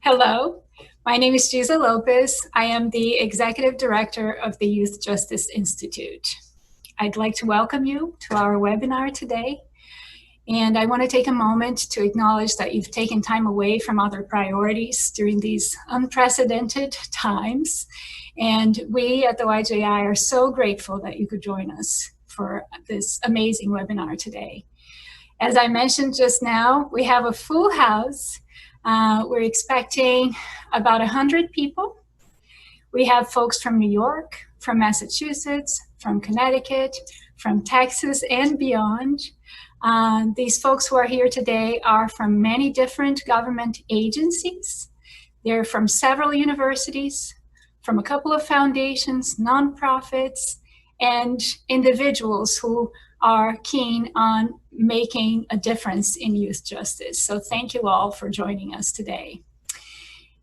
Hello, my name is Giza Lopez. I am the Executive Director of the Youth Justice Institute. I'd like to welcome you to our webinar today. And I want to take a moment to acknowledge that you've taken time away from other priorities during these unprecedented times. And we at the YJI are so grateful that you could join us for this amazing webinar today. As I mentioned just now, we have a full house. We're expecting about 100 people. We have folks from New York, from Massachusetts, from Connecticut, from Texas and beyond. These folks who are here today are from many different government agencies. They're from several universities, from a couple of foundations, nonprofits, and individuals who are keen on making a difference in youth justice. So thank you all for joining us today.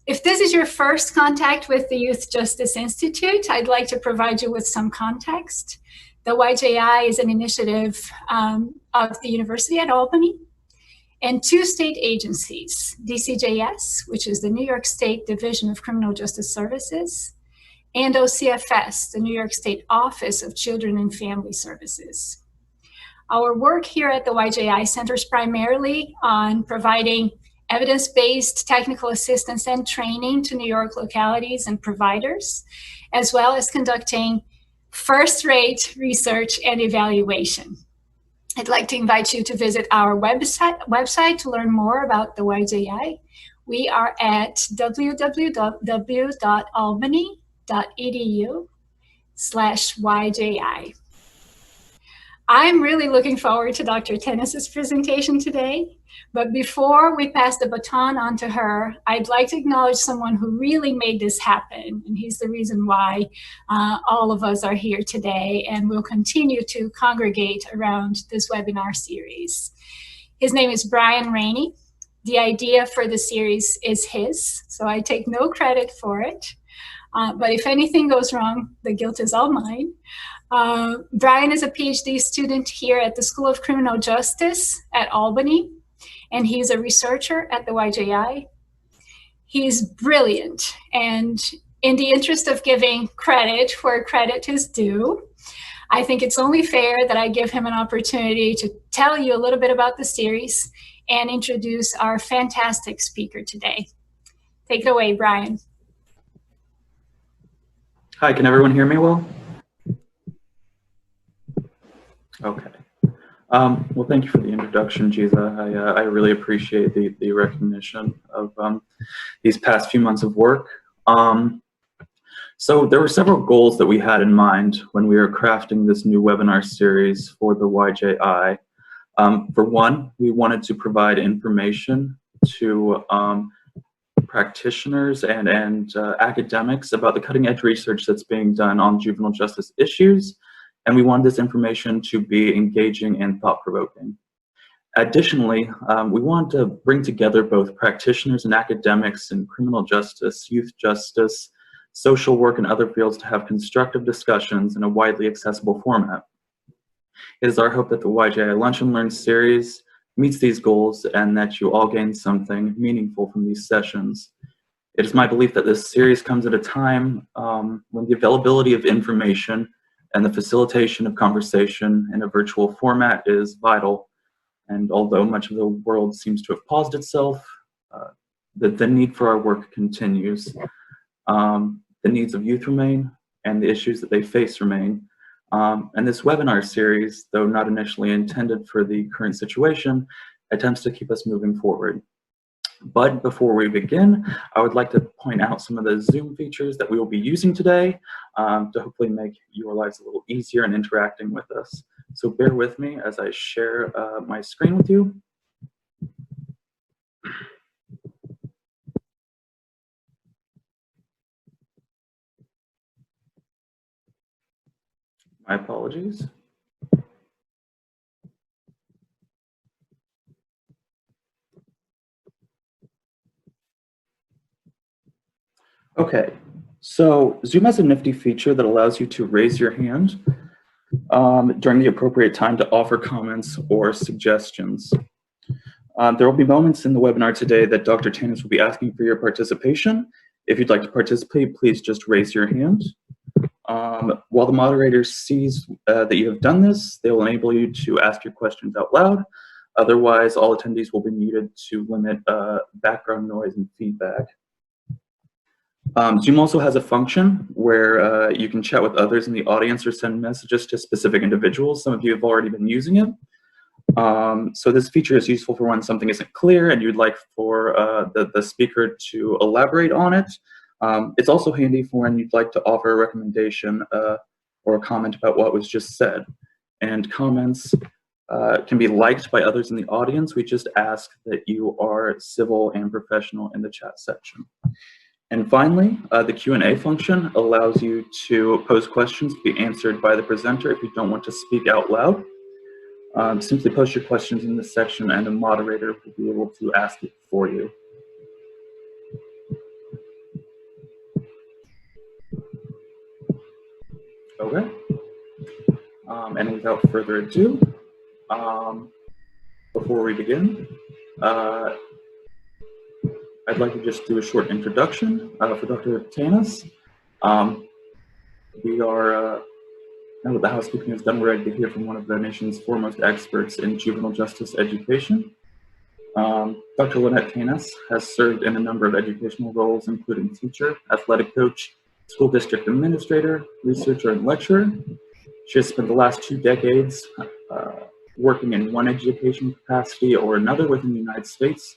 If this is your first contact with the Youth Justice Institute, I'd like to provide you with some context. The YJI is an initiative of the University at Albany and two state agencies, DCJS, which is the New York State Division of Criminal Justice Services, and OCFS, the New York State Office of Children and Family Services. Our work here at the YJI centers primarily on providing evidence-based technical assistance and training to New York localities and providers, as well as conducting first-rate research and evaluation. I'd like to invite you to visit our website to learn more about the YJI. We are at www.albany.edu/YJI. I'm really looking forward to Dr. Tannis's presentation today, but before we pass the baton on to her, I'd like to acknowledge someone who really made this happen, and he's the reason why all of us are here today and will continue to congregate around this webinar series. His name is Brian Rainey. The idea for the series is his, so I take no credit for it, but if anything goes wrong, the guilt is all mine. Brian is a PhD student here at the School of Criminal Justice at Albany, and he's a researcher at the YJI. He's brilliant, and in the interest of giving credit where credit is due, I think it's only fair that I give him an opportunity to tell you a little bit about the series and introduce our fantastic speaker today. Take it away, Brian. Hi, can everyone hear me well? Okay. Well, thank you for the introduction, Giza. I really appreciate the recognition of these past few months of work. So there were several goals that we had in mind when we were crafting this new webinar series for the YJI. For one, we wanted to provide information to practitioners and academics about the cutting-edge research that's being done on juvenile justice issues. And we want this information to be engaging and thought-provoking. Additionally, we want to bring together both practitioners and academics in criminal justice, youth justice, social work, and other fields to have constructive discussions in a widely accessible format. It is our hope that the YJI Lunch and Learn series meets these goals and that you all gain something meaningful from these sessions. It is my belief that this series comes at a time when the availability of information and the facilitation of conversation in a virtual format is vital. And although much of the world seems to have paused itself, the need for our work continues. The needs of youth remain, and the issues that they face remain. And this webinar series, though not initially intended for the current situation, attempts to keep us moving forward. But before we begin, I would like to point out some of the Zoom features that we will be using today to hopefully make your lives a little easier in interacting with us. So bear with me as I share my screen with you. My apologies. Okay, so Zoom has a nifty feature that allows you to raise your hand during the appropriate time to offer comments or suggestions. There will be moments in the webinar today that Dr. Tannis will be asking for your participation. If you'd like to participate, please just raise your hand. While the moderator sees that you have done this, they will enable you to ask your questions out loud. Otherwise, all attendees will be muted to limit background noise and feedback. Zoom also has a function where you can chat with others in the audience or send messages to specific individuals. Some of you have already been using it. So this feature is useful for when something isn't clear and you'd like for the speaker to elaborate on it. It's also handy for when you'd like to offer a recommendation or a comment about what was just said. And comments can be liked by others in the audience. We just ask that you are civil and professional in the chat section. And finally, the Q&A function allows you to pose questions to be answered by the presenter if you don't want to speak out loud. Simply post your questions in this section and a moderator will be able to ask it for you. Okay. And without further ado, before we begin, I'd like to just do a short introduction for Dr. Tannis. We are, now that the housekeeping is done, we're ready to hear from one of the nation's foremost experts in juvenile justice education. Dr. Lynette Tannis has served in a number of educational roles, including teacher, athletic coach, school district administrator, researcher, and lecturer. She has spent the last 2 decades working in one education capacity or another within the United States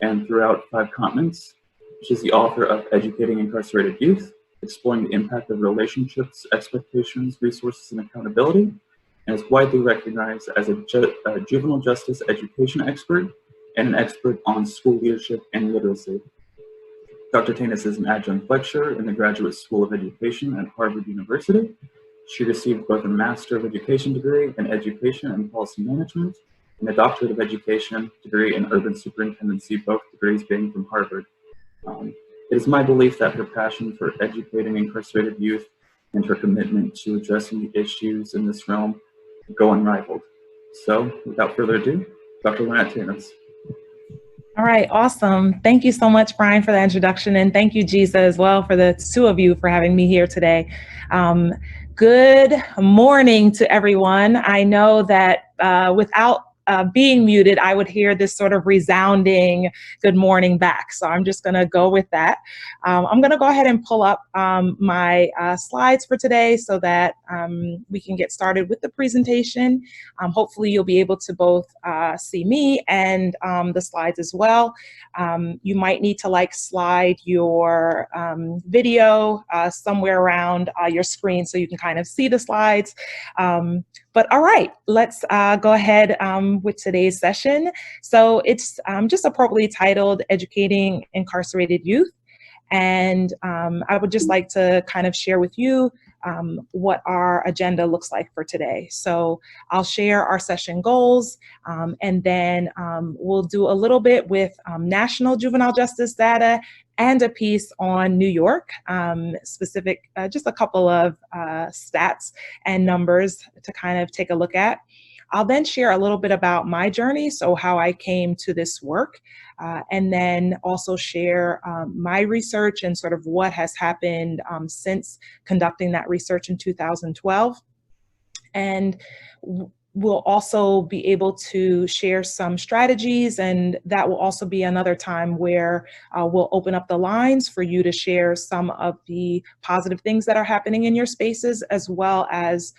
and throughout 5 continents. She's the author of Educating Incarcerated Youth, Exploring the Impact of Relationships, Expectations, Resources, and Accountability, and is widely recognized as a juvenile justice education expert and an expert on school leadership and literacy. Dr. Tannis is an adjunct lecturer in the Graduate School of Education at Harvard University. She received both a Master of Education degree in Education and Policy Management and a Doctorate of Education degree in Urban Superintendency, both degrees being from Harvard. It is my belief that her passion for educating incarcerated youth and her commitment to addressing the issues in this realm go unrivaled. So, without further ado, Dr. Lynette Tannis. All right, awesome. Thank you so much, Brian, for the introduction, and thank you, Giza, as well, for the 2 of you for having me here today. Good morning to everyone. I know that without being muted, I would hear this sort of resounding good morning back. So I'm just going to go with that. I'm going to go ahead and pull up my slides for today so that we can get started with the presentation. Hopefully you'll be able to both see me and the slides as well. You might need to slide your video somewhere around your screen so you can kind of see the slides. But all right, let's go ahead with today's session. So it's just appropriately titled Educating Incarcerated Youth. And I would just like to kind of share with you what our agenda looks like for today. So I'll share our session goals, and then we'll do a little bit with national juvenile justice data and a piece on New York, specific, just a couple of stats and numbers to kind of take a look at. I'll then share a little bit about my journey, so how I came to this work, and then also share my research and sort of what has happened since conducting that research in 2012. And we'll also be able to share some strategies, and that will also be another time where we'll open up the lines for you to share some of the positive things that are happening in your spaces, as well as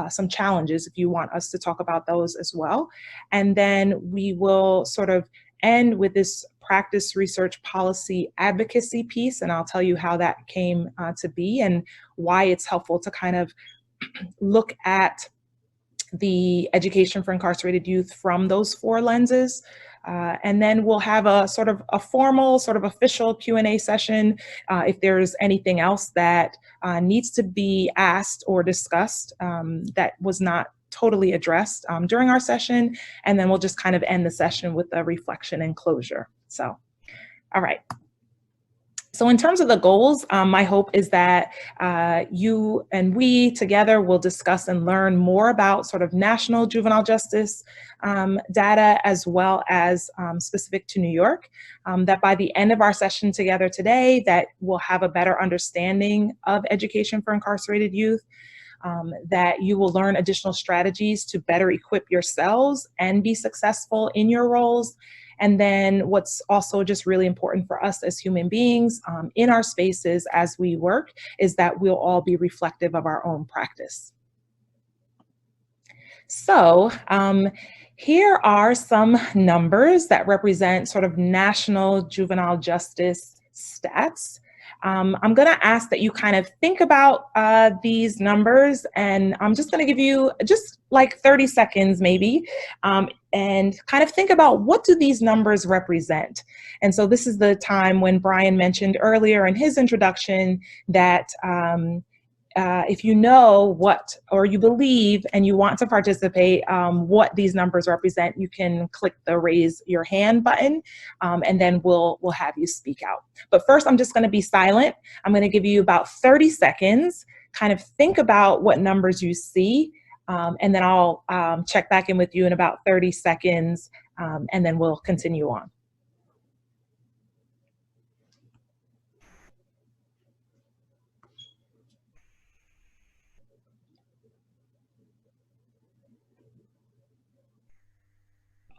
some challenges if you want us to talk about those as well. And then we will sort of end with this practice, research, policy, advocacy piece, and I'll tell you how that came to be and why it's helpful to kind of look at the education for incarcerated youth from those 4 lenses. And then we'll have a sort of a formal, sort of official Q&A session if there's anything else that needs to be asked or discussed that was not totally addressed during our session. And then we'll just kind of end the session with a reflection and closure. So, all right. So in terms of the goals, my hope is that you and we together will discuss and learn more about sort of national juvenile justice data, as well as specific to New York, that by the end of our session together today, that we'll have a better understanding of education for incarcerated youth, that you will learn additional strategies to better equip yourselves and be successful in your roles. And then what's also just really important for us as human beings in our spaces as we work is that we'll all be reflective of our own practice. So here are some numbers that represent sort of national juvenile justice stats. I'm going to ask that you kind of think about these numbers, and I'm just going to give you just like 30 seconds maybe, and kind of think about what do these numbers represent. And so this is the time when Brian mentioned earlier in his introduction that if you know what, or you believe and you want to participate, what these numbers represent, you can click the raise your hand button, and then we'll have you speak out. But first, I'm just going to be silent. I'm going to give you about 30 seconds, kind of think about what numbers you see, and then I'll check back in with you in about 30 seconds, and then we'll continue on.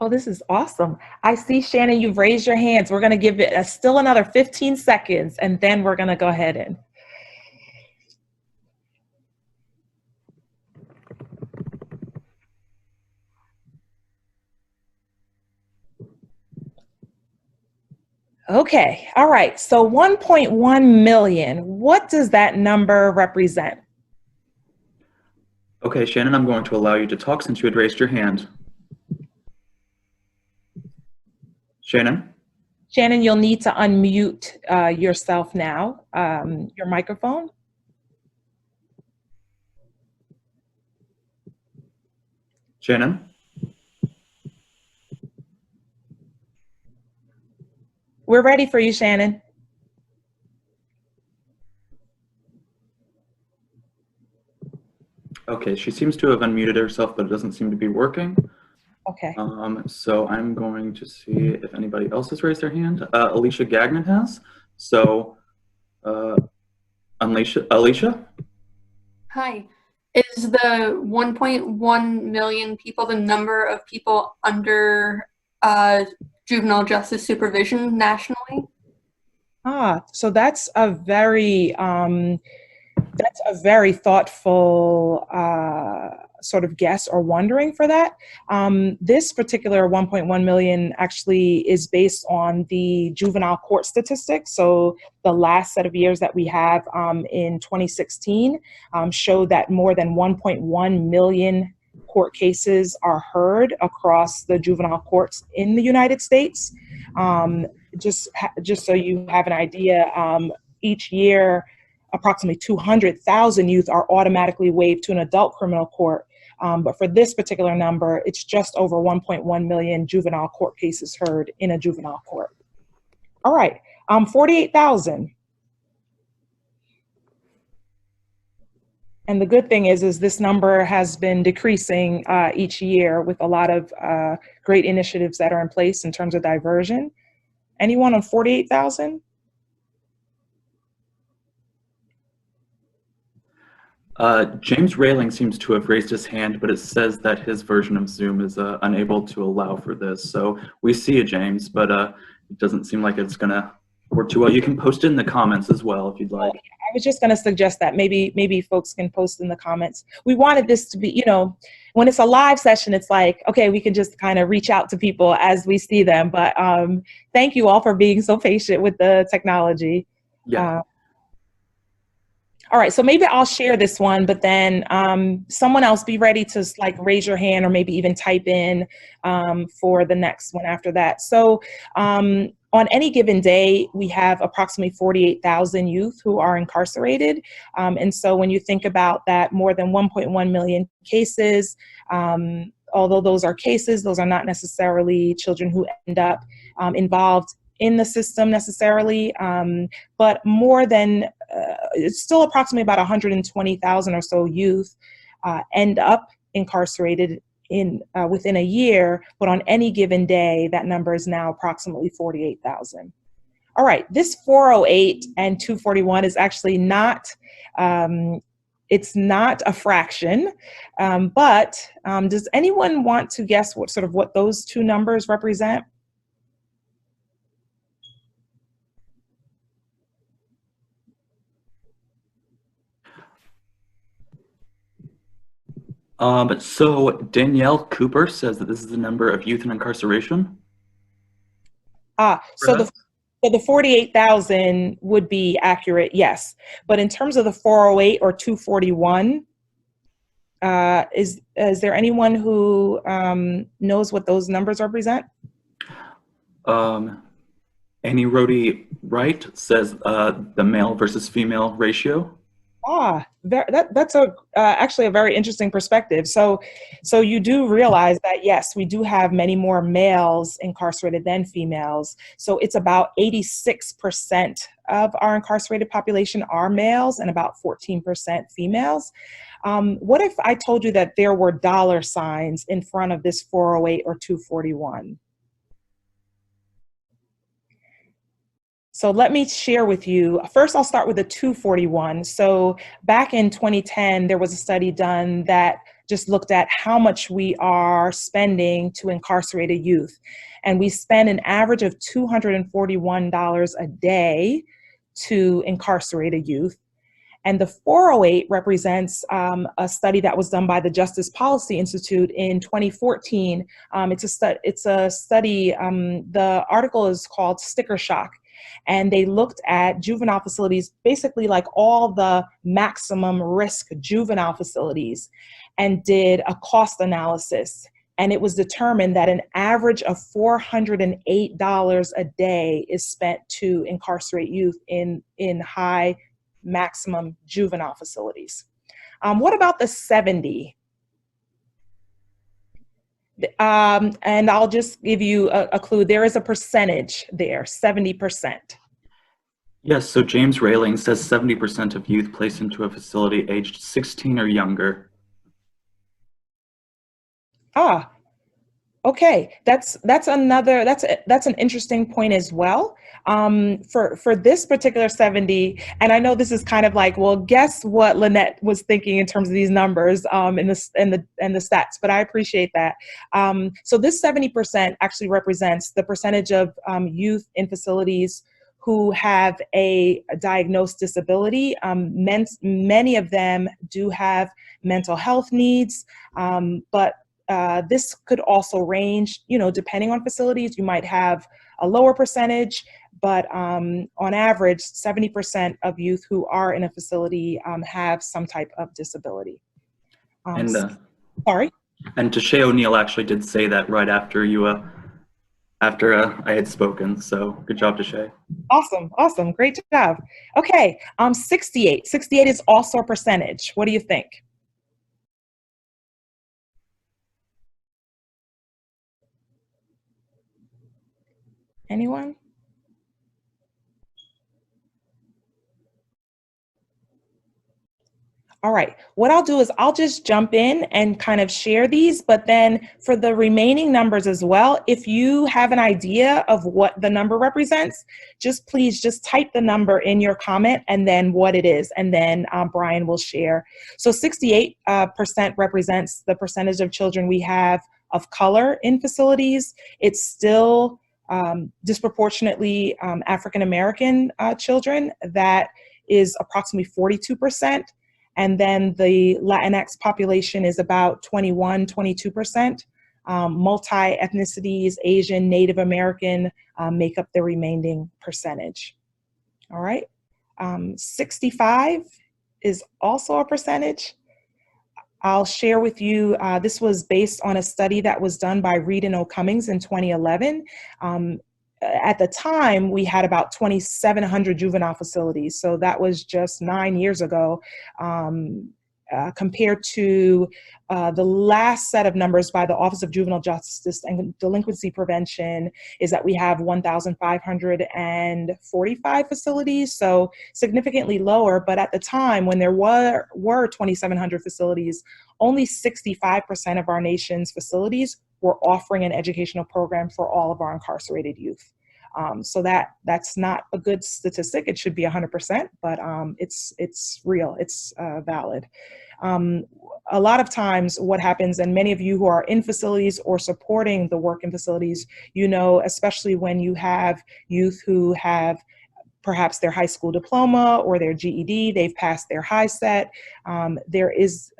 Oh, this is awesome. I see, Shannon, you've raised your hands. We're going to give it still another 15 seconds, and then we're going to go ahead and. Okay, all right. So 1.1 million, what does that number represent? Okay, Shannon, I'm going to allow you to talk since you had raised your hand. Shannon? Shannon, you'll need to unmute yourself now, your microphone. Shannon? We're ready for you, Shannon. Okay, she seems to have unmuted herself, but it doesn't seem to be working. Okay. So I'm going to see if anybody else has raised their hand. Alicia Gagnon has. So, Alicia? Hi. Is the 1.1 million people the number of people under juvenile justice supervision nationally? So that's a very thoughtful sort of guess or wondering for that. This particular 1.1 million actually is based on the juvenile court statistics. So the last set of years that we have in 2016 show that more than 1.1 million court cases are heard across the juvenile courts in the United States. Just so you have an idea, each year, approximately 200,000 youth are automatically waived to an adult criminal court. But for this particular number, it's just over 1.1 million juvenile court cases heard in a juvenile court. All right, 48,000. And the good thing is this number has been decreasing each year with a lot of great initiatives that are in place in terms of diversion. Anyone on 48,000? James Railing seems to have raised his hand, but it says that his version of Zoom is unable to allow for this. So we see you, James, but it doesn't seem like it's gonna work too well. You can post it in the comments as well if you'd like. I was just gonna suggest that maybe folks can post in the comments. We wanted this to be, you know, when it's a live session, it's like, okay, we can just kind of reach out to people as we see them. But thank you all for being so patient with the technology. Yeah. All right, so maybe I'll share this one, but then someone else be ready to like raise your hand or maybe even type in for the next one after that. So on any given day, we have approximately 48,000 youth who are incarcerated. And so when you think about that, more than 1.1 million cases, although those are cases, those are not necessarily children who end up involved in the system necessarily, but more than, it's still approximately about 120,000 or so youth end up incarcerated within a year, but on any given day, that number is now approximately 48,000. All right, this 408 and 241 is actually not, it's not a fraction, but does anyone want to guess what those two numbers represent? So Danielle Cooper says that this is the number of youth in incarceration. So the 48,000 would be accurate, yes. But in terms of the 408 or 241, is there anyone who knows what those numbers represent? Annie Rhodey Wright says the male versus female ratio. That's actually a very interesting perspective. So you do realize that, yes, we do have many more males incarcerated than females. So it's about 86% of our incarcerated population are males and about 14% females. What if I told you that there were dollar signs in front of this 408 or 241? So let me share with you, first I'll start with the 241. So back in 2010, there was a study done that just looked at how much we are spending to incarcerated youth. And we spend an average of $241 a day to incarcerated youth. And the 408 represents a study that was done by the Justice Policy Institute in 2014. It's a study, the article is called Sticker Shock. And they looked at juvenile facilities, basically like all the maximum risk juvenile facilities, and did a cost analysis. And it was determined that an average of $408 a day is spent to incarcerate youth in high maximum juvenile facilities. What about the 70? And I'll just give you a clue. There is a percentage there, 70%. Yes, so James Railing says 70% of youth placed into a facility aged 16 or younger. Okay, that's an interesting point as well. For this particular 70, and I know this is kind of like, well, guess what Lynette was thinking in terms of these numbers and the stats, but I appreciate that. So this 70% actually represents the percentage of youth in facilities who have a diagnosed disability. Many of them do have mental health needs, but this could also range, depending on facilities. You might have a lower percentage, but on average, 70% of youth who are in a facility have some type of disability. Sorry? And Tashay O'Neill actually did say that right after you, I had spoken. So good job, Tashay. Awesome, great job. Okay, 68 is also a percentage. What do you think? Anyone? All right, what I'll do is I'll just jump in and kind of share these, but then for the remaining numbers as well, if you have an idea of what the number represents, please just type the number in your comment and then what it is, and then Brian will share. So 68% represents the percentage of children we have of color in facilities. It's still disproportionately African-American children. That is approximately 42%. And then the Latinx population is about 22%. Multi-ethnicities, Asian, Native American make up the remaining percentage. All right. 65 is also a percentage. I'll share with you, this was based on a study that was done by Reed and O'Cummings in 2011. At the time, we had about 2,700 juvenile facilities. So that was just 9 years ago. compared to the last set of numbers by the Office of Juvenile Justice and Delinquency Prevention is that we have 1,545 facilities, so significantly lower. But at the time when there were 2,700 facilities, only 65% of our nation's facilities were offering an educational program for all of our incarcerated youth. So that's not a good statistic. It should be 100%, but it's real, it's valid. A lot of times what happens, and many of you who are in facilities or supporting the work in facilities, you know, especially when you have youth who have perhaps their high school diploma or their GED, they've passed their high set, there is,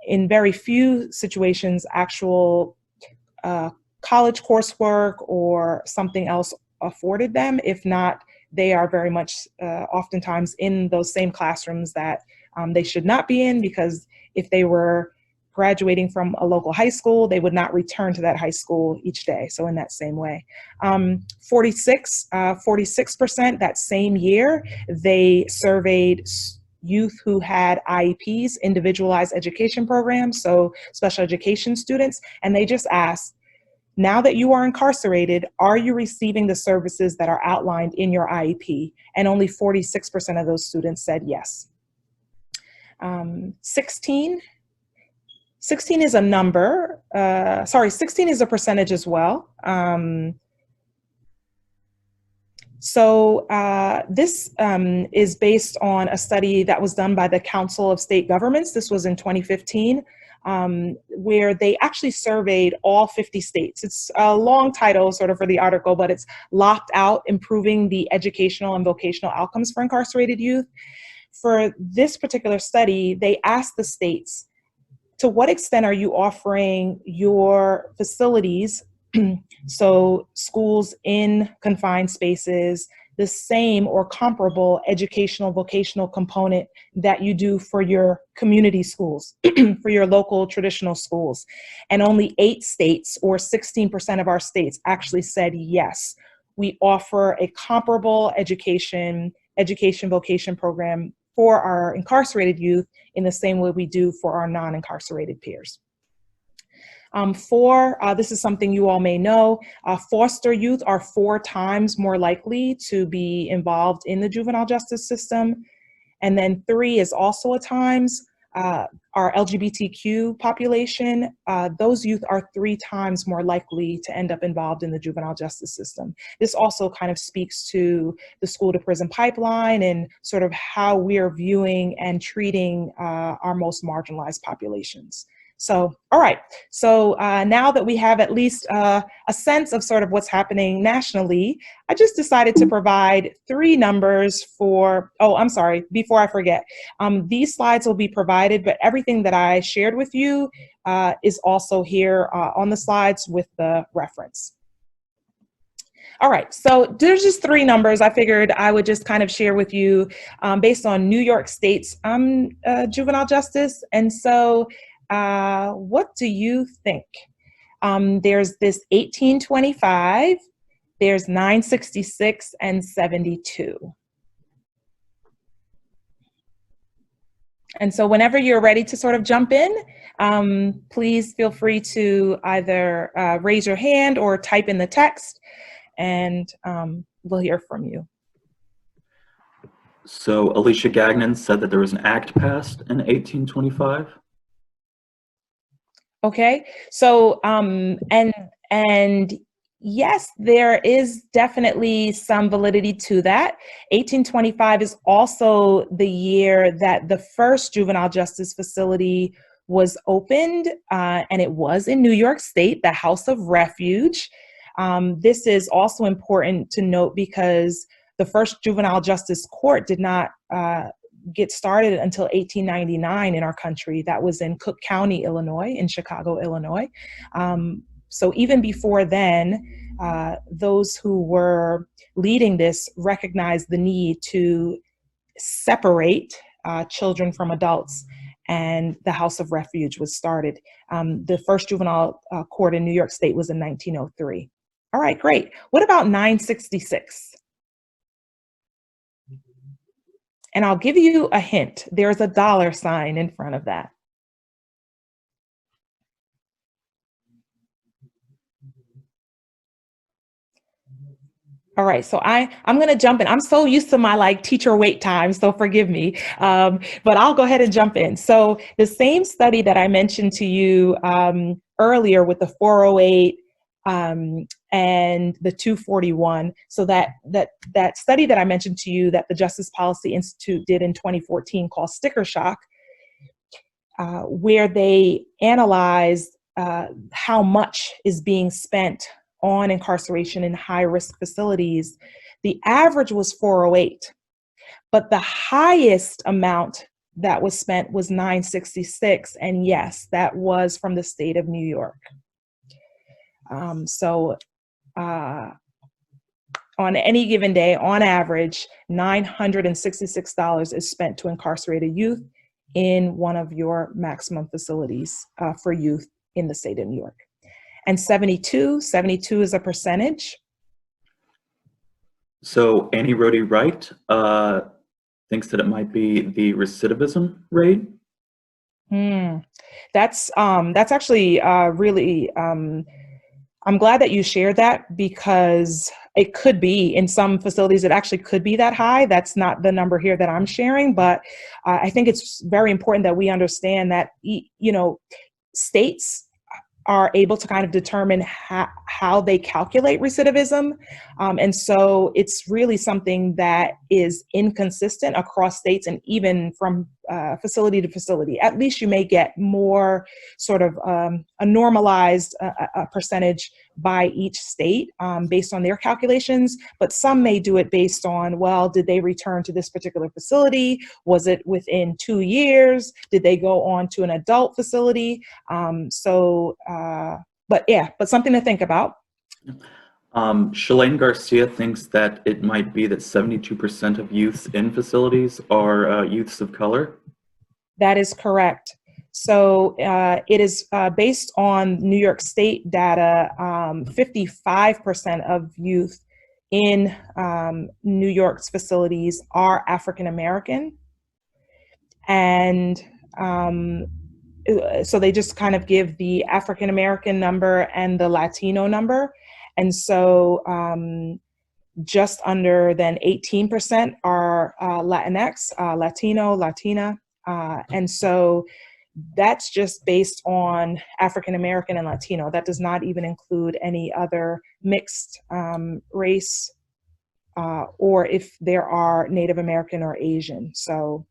in very few situations, actual college coursework or something else afforded them. If not, they are very much oftentimes in those same classrooms that they should not be in, because if they were graduating from a local high school, they would not return to that high school each day. So in that same way, 46% that same year, they surveyed youth who had IEPs, individualized education programs, so special education students, and they just asked, now that you are incarcerated, are you receiving the services that are outlined in your IEP? And only 46% of those students said yes. 16 is a number, 16 is a percentage as well. This is based on a study that was done by the Council of State Governments. This was in 2015. Where they actually surveyed all 50 states. It's a long title sort of for the article, but it's Locked Out: Improving the Educational and Vocational Outcomes for Incarcerated Youth. For this particular study, they asked the states, to what extent are you offering your facilities, so schools in confined spaces, the same or comparable educational vocational component that you do for your community schools, for your local traditional schools. And only 8 states, or 16% of our states, actually said yes, we offer a comparable education vocation program for our incarcerated youth in the same way we do for our non-incarcerated peers. This is something you all may know, foster youth are 4 times more likely to be involved in the juvenile justice system. And then 3 is also a times. Our LGBTQ population, those youth are 3 times more likely to end up involved in the juvenile justice system. This also kind of speaks to the school to prison pipeline and sort of how we are viewing and treating our most marginalized populations. So, all right. So now that we have at least a sense of sort of what's happening nationally, I just decided to provide 3 numbers for, before I forget, these slides will be provided, but everything that I shared with you is also here on the slides with the reference. All right, so there's just 3 numbers I figured I would just kind of share with you based on New York State's juvenile justice. And so what do you think? There's this 1825, there's 966 and 72. And so whenever you're ready to sort of jump in, please feel free to either raise your hand or type in the text, and we'll hear from you. So Alicia Gagnon said that there was an act passed in 1825. Okay, so and yes, there is definitely some validity to that. 1825 is also the year that the first juvenile justice facility was opened, and it was in New York State, the House of Refuge. This is also important to note because the first juvenile justice court did not get started until 1899 in our country. That was in Cook County, Illinois, in Chicago, Illinois. So even before then, those who were leading this recognized the need to separate children from adults, and the House of Refuge was started. The first juvenile court in New York State was in 1903. All right, great. What about 966? And I'll give you a hint. There's a dollar sign in front of that. All right, so I'm going to jump in. I'm so used to my teacher wait time, so forgive me, but I'll go ahead and jump in. So the same study that I mentioned to you earlier with the 408 and the 241, so that study that I mentioned to you that the Justice Policy Institute did in 2014 called Sticker Shock, where they analyzed how much is being spent on incarceration in high-risk facilities, the average was 408, but the highest amount that was spent was 966, and yes, that was from the state of New York. So on any given day, on average, $966 is spent to incarcerated youth in one of your maximum facilities for youth in the state of New York. And 72 is a percentage. So Annie Rhodey Wright thinks that it might be the recidivism rate. That's actually really, I'm glad that you shared that, because it could be, in some facilities, it actually could be that high. That's not the number here that I'm sharing, but I think it's very important that we understand that, states are able to kind of determine how they calculate recidivism. And so it's really something that is inconsistent across states and even from facility to facility. At least you may get more sort of a normalized percentage by each state based on their calculations, but some may do it based on, well, did they return to this particular facility? Was it within 2 years? Did they go on to an adult facility? But something to think about. Shalane Garcia thinks that it might be that 72% of youths in facilities are youths of color. That is correct. So it is based on New York State data, 55% of youth in New York's facilities are African American. And so they just kind of give the African American number and the Latino number. And so just under then 18% are Latinx, Latino, Latina. And so that's just based on African American and Latino. That does not even include any other mixed race or if there are Native American or Asian. So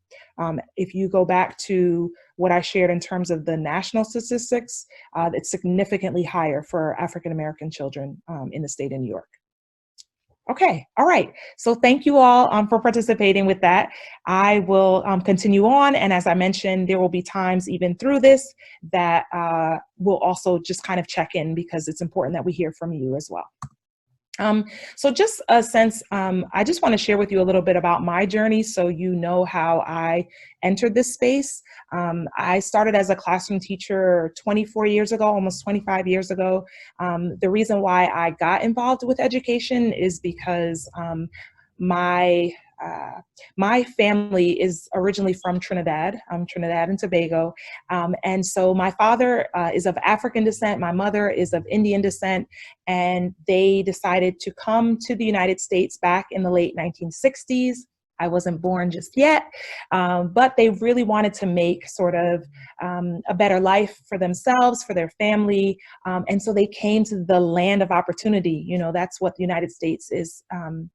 if you go back to what I shared in terms of the national statistics, it's significantly higher for African American children in the state of New York. Okay, all right. So thank you all for participating with that. I will continue on. And as I mentioned, there will be times even through this that we'll also just kind of check in, because it's important that we hear from you as well. So just a sense, I just want to share with you a little bit about my journey so you know how I entered this space. I started as a classroom teacher 24 years ago, almost 25 years ago. The reason why I got involved with education is because my family is originally from Trinidad, Trinidad and Tobago. And so my father is of African descent, my mother is of Indian descent, and they decided to come to the United States back in the late 1960s. I wasn't born just yet, but they really wanted to make sort of a better life for themselves, for their family. And so they came to the land of opportunity. You know, that's what the United States is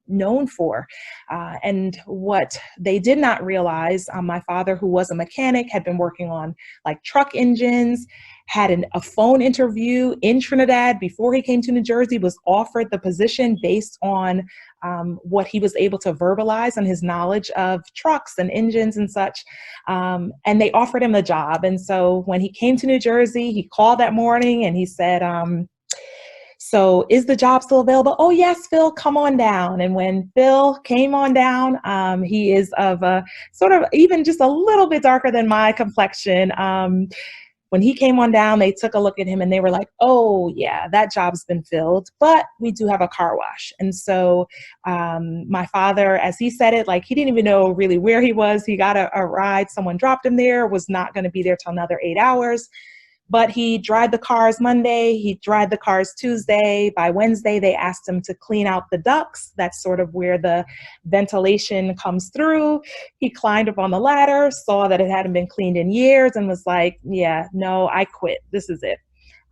known for. And what they did not realize, my father, who was a mechanic, had been working on like truck engines, had a phone interview in Trinidad before he came to New Jersey, was offered the position based on what he was able to verbalize and his knowledge of trucks and engines and such. And they offered him the job. And so when he came to New Jersey, he called that morning and he said, so is the job still available? Oh, yes, Phil, come on down. And when Phil came on down, he is of a sort of even just a little bit darker than my complexion. when he came on down, they took a look at him and they were like, oh yeah, that job's been filled, but we do have a car wash. And so my father, as he said it, like he didn't even know really where he was. He got a ride, someone dropped him there, was not going to be there till another 8 hours. But he dried the cars Monday, he dried the cars Tuesday. By Wednesday, they asked him to clean out the ducts. That's sort of where the ventilation comes through. He climbed up on the ladder, saw that it hadn't been cleaned in years, and was like, yeah, no, I quit. This is it.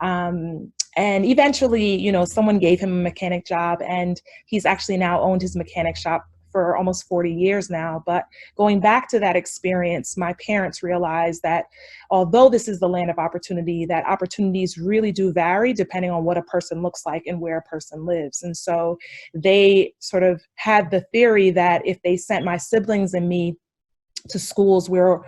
And eventually, you know, someone gave him a mechanic job, and he's actually now owned his mechanic shop for almost 40 years now. But going back to that experience, my parents realized that although this is the land of opportunity, that opportunities really do vary depending on what a person looks like and where a person lives. And so they sort of had the theory that if they sent my siblings and me to schools where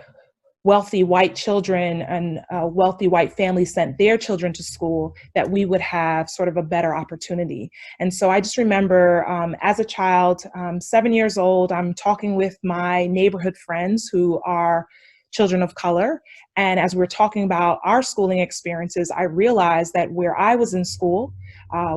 wealthy white children and wealthy white families sent their children to school, that we would have sort of a better opportunity. And so I just remember as a child, 7 years old, I'm talking with my neighborhood friends who are children of color. And as we're talking about our schooling experiences, I realized that where I was in school,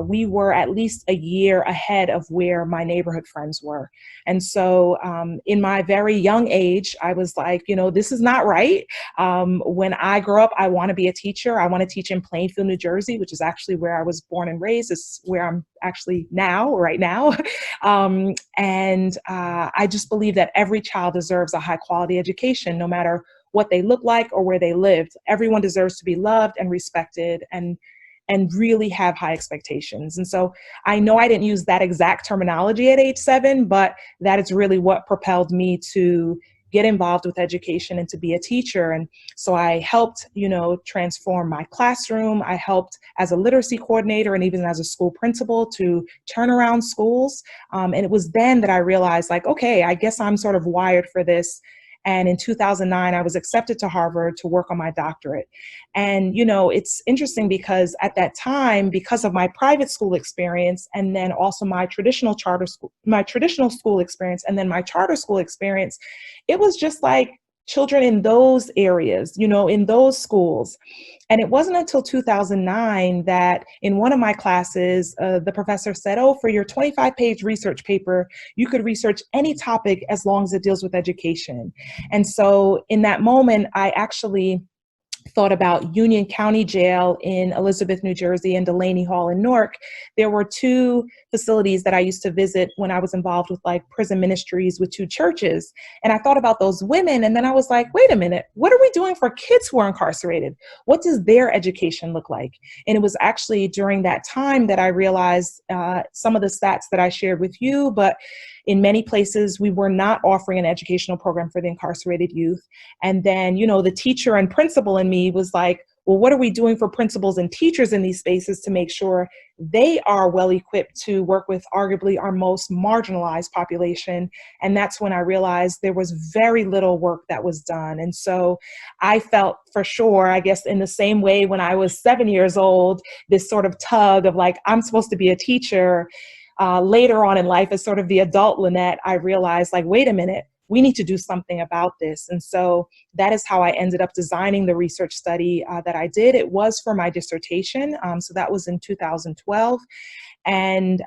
we were at least a year ahead of where my neighborhood friends were. And so in my very young age, I was like, you know, this is not right. When I grow up, I want to be a teacher. I want to teach in Plainfield, New Jersey, which is actually where I was born and raised. It's where I'm actually right now. And I just believe that every child deserves a high quality education, no matter what they look like or where they lived. Everyone deserves to be loved and respected and really have high expectations. And so I know I didn't use that exact terminology at age 7, but that is really what propelled me to get involved with education and to be a teacher. And so I helped, you know, transform my classroom. I helped as a literacy coordinator and even as a school principal to turn around schools. And it was then that I realized, like, okay, I guess I'm sort of wired for this. And in 2009, I was accepted to Harvard to work on my doctorate. And, you know, it's interesting because at that time, because of my private school experience, and then also my traditional school experience, and then my charter school experience, it was just like children in those areas, you know, in those schools. And it wasn't until 2009 that in one of my classes, the professor said, oh, for your 25-page research paper, you could research any topic as long as it deals with education. And so in that moment, I actually thought about Union County Jail in Elizabeth, New Jersey, and Delaney Hall in Newark. There were 2 facilities that I used to visit when I was involved with like prison ministries with 2 churches. And I thought about those women, and then I was like, wait a minute, what are we doing for kids who are incarcerated? What does their education look like? And it was actually during that time that I realized some of the stats that I shared with you, but in many places, we were not offering an educational program for the incarcerated youth. And then, you know, the teacher and principal in me was like, well, what are we doing for principals and teachers in these spaces to make sure they are well equipped to work with arguably our most marginalized population? And that's when I realized there was very little work that was done. And so I felt for sure, I guess in the same way when I was 7 years old, this sort of tug of like, I'm supposed to be a teacher. Later on in life, as sort of the adult Lynette, I realized, like, wait a minute, we need to do something about this. And so that is how I ended up designing the research study that I did. It was for my dissertation. So that was in 2012. And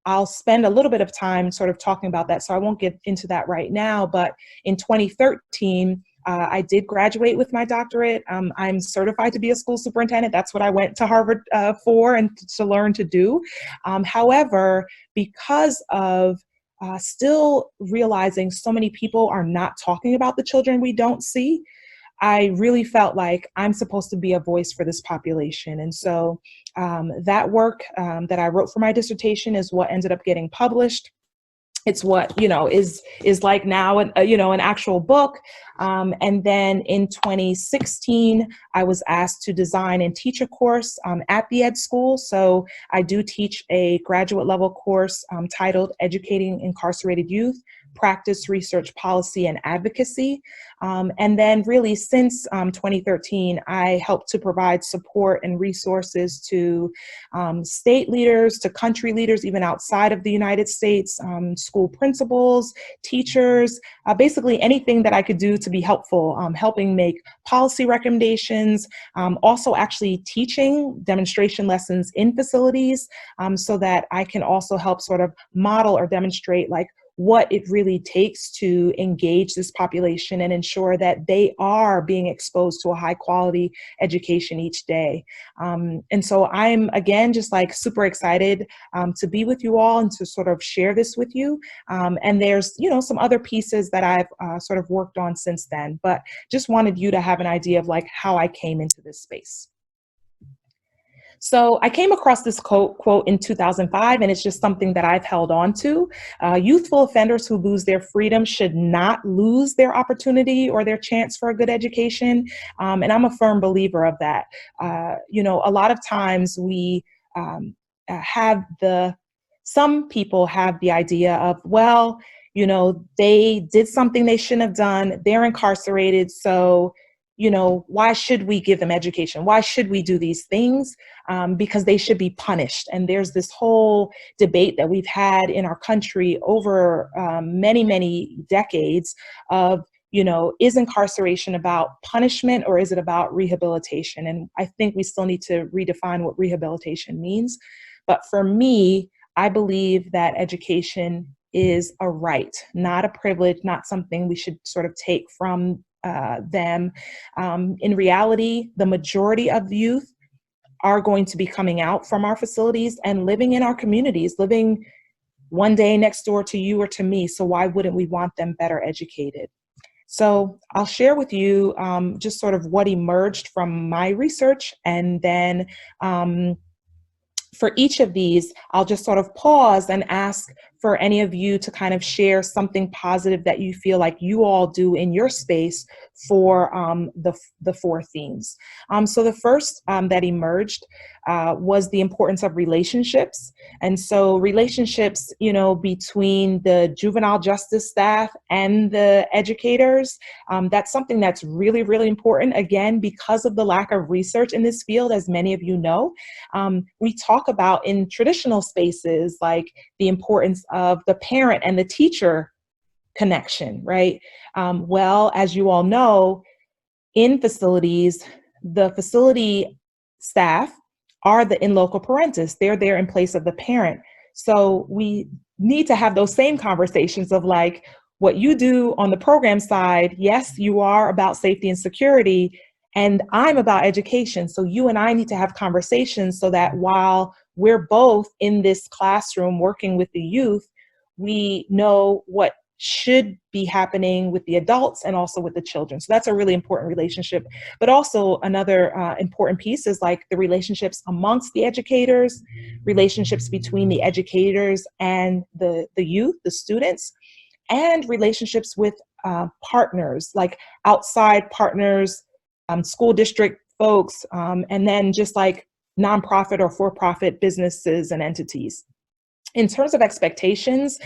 I'll spend a little bit of time sort of talking about that. So I won't get into that right now. But in 2013, I did graduate with my doctorate. I'm certified to be a school superintendent. That's what I went to Harvard for and to learn to do. However, because of still realizing so many people are not talking about the children we don't see, I really felt like I'm supposed to be a voice for this population. And so that work that I wrote for my dissertation is what ended up getting published. It's what, you know, is like now, an actual book. And then in 2016, I was asked to design and teach a course at the Ed School. So I do teach a graduate level course titled Educating Incarcerated Youth, practice, research, policy, and advocacy. And then really since 2013, I helped to provide support and resources to state leaders, to country leaders, even outside of the United States, school principals, teachers, basically anything that I could do to be helpful, helping make policy recommendations, also actually teaching demonstration lessons in facilities so that I can also help sort of model or demonstrate like what it really takes to engage this population and ensure that they are being exposed to a high quality education each day. And so I'm, again, just like super excited to be with you all and to sort of share this with you. And there's, you know, some other pieces that I've sort of worked on since then, but just wanted you to have an idea of like how I came into this space. So I came across this quote in 2005, and it's just something that I've held on to. Youthful offenders who lose their freedom should not lose their opportunity or their chance for a good education. And I'm a firm believer of that. You know, a lot of times we some people have the idea of, well, you know, they did something they shouldn't have done, they're incarcerated, so you know, why should we give them education? Why should we do these things? Because they should be punished. And there's this whole debate that we've had in our country over many, many decades of, you know, is incarceration about punishment or is it about rehabilitation? And I think we still need to redefine what rehabilitation means. But for me, I believe that education is a right, not a privilege, not something we should sort of take from them. In reality, the majority of youth are going to be coming out from our facilities and living in our communities, living one day next door to you or to me. So why wouldn't we want them better educated? So I'll share with you just sort of what emerged from my research, and then for each of these, I'll just sort of pause and ask for any of you to kind of share something positive that you feel like you all do in your space for the four themes. So the first that emerged was the importance of relationships. And so relationships, you know, between the juvenile justice staff and the educators, that's something that's really, really important. Again, because of the lack of research in this field, as many of you know, we talk about in traditional spaces like the importance of the parent and the teacher connection, right? Well, as you all know, in facilities, the facility staff are the in loco parentis. They're there in place of the parent. So we need to have those same conversations of like, what you do on the program side, yes, you are about safety and security, and I'm about education. So you and I need to have conversations so that while we're both in this classroom working with the youth, we know what should be happening with the adults and also with the children. So that's a really important relationship. But also another important piece is like the relationships amongst the educators, relationships between the educators and the youth, the students, and relationships with partners, like outside partners, school district folks, and then just like nonprofit or for-profit businesses and entities. In terms of expectations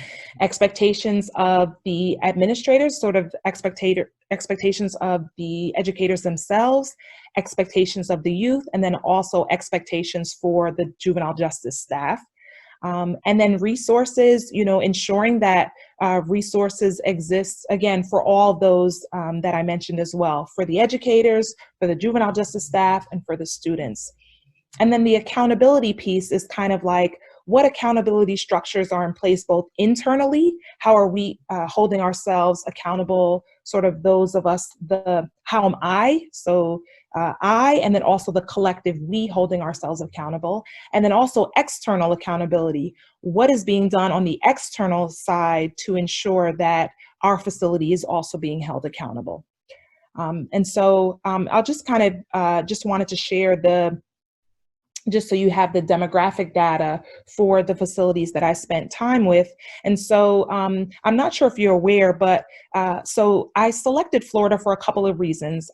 of the administrators, sort of expectations of the educators themselves, expectations of the youth, and then also expectations for the juvenile justice staff. And then resources, you know, ensuring that resources exist, again, for all those that I mentioned as well, for the educators, for the juvenile justice staff, and for the students. And then the accountability piece is kind of like, what accountability structures are in place both internally? How are we holding ourselves accountable, sort of those of us, how am I? So I, and then also the collective we holding ourselves accountable. And then also external accountability. What is being done on the external side to ensure that our facility is also being held accountable? And so I'll just kind of just wanted to share just so you have the demographic data for the facilities that I spent time with. And so I'm not sure if you're aware, but so I selected Florida for a couple of reasons,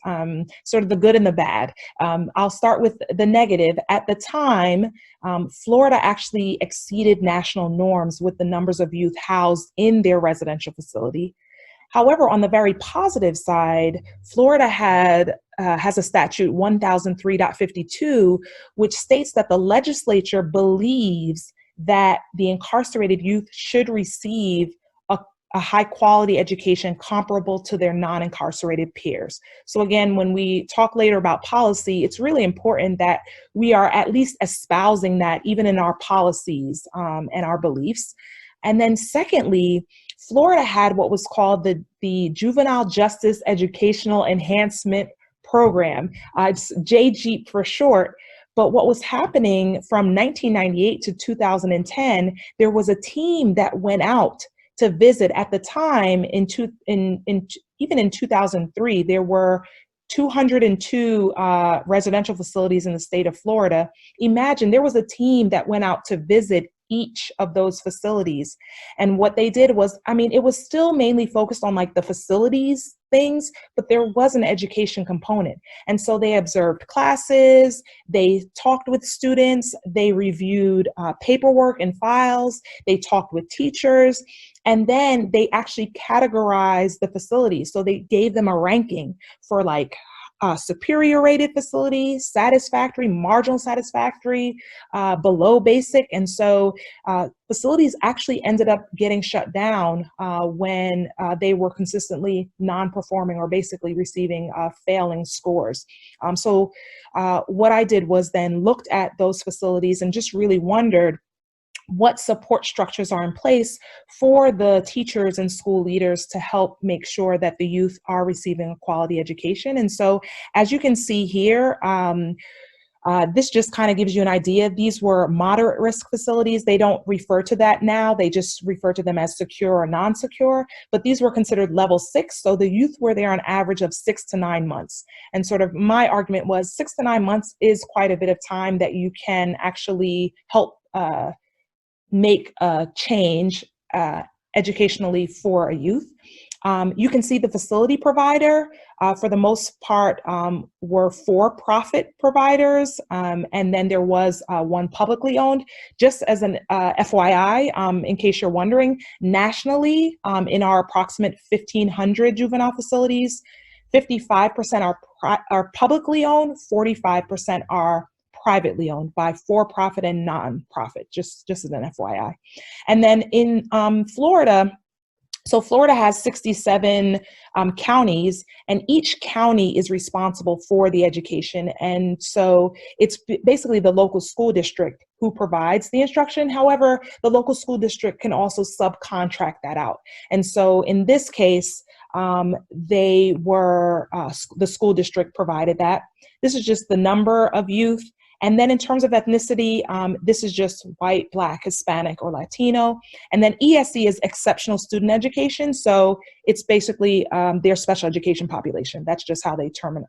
sort of the good and the bad. I'll start with the negative. At the time, Florida actually exceeded national norms with the numbers of youth housed in their residential facility. However, on the very positive side, Florida has a statute 1003.52, which states that the legislature believes that the incarcerated youth should receive a high quality education comparable to their non-incarcerated peers. So again, when we talk later about policy, it's really important that we are at least espousing that even in our policies and our beliefs. And then secondly, Florida had what was called the Juvenile Justice Educational Enhancement Program. It's JJEEP for short. But what was happening from 1998 to 2010, there was a team that went out to visit. At the time, even in 2003, there were 202 residential facilities in the state of Florida. Imagine there was a team that went out to visit each of those facilities. And what they did was, I mean, it was still mainly focused on like the facilities things, but there was an education component. And so they observed classes, they talked with students, they reviewed paperwork and files, they talked with teachers, and then they actually categorized the facilities. So they gave them a ranking for like superior rated facility, satisfactory, marginal satisfactory, below basic. And so facilities actually ended up getting shut down when they were consistently non-performing or basically receiving failing scores. So what I did was then looked at those facilities and just really wondered what support structures are in place for the teachers and school leaders to help make sure that the youth are receiving a quality education. And so, as you can see here, this just kind of gives you an idea. These were moderate risk facilities. They don't refer to that now. They just refer to them as secure or non-secure, but these were considered level 6. So the youth were there on average of 6 to 9 months. And sort of my argument was 6 to 9 months is quite a bit of time that you can actually help make a change educationally for a youth. You can see the facility provider, for the most part, were for-profit providers, and then there was one publicly owned. Just as an FYI, in case you're wondering, nationally, in our approximate 1,500 juvenile facilities, 55% are publicly owned, 45% are privately owned by for-profit and non-profit, just as an FYI. And then in Florida, so Florida has 67 counties, and each county is responsible for the education. And so it's basically the local school district who provides the instruction. However, the local school district can also subcontract that out. And so in this case, they were, the school district provided that. This is just the number of youth. And then in terms of ethnicity, this is just white, Black, Hispanic, or Latino. And then ESE is exceptional student education. So it's basically their special education population. That's just how they term it.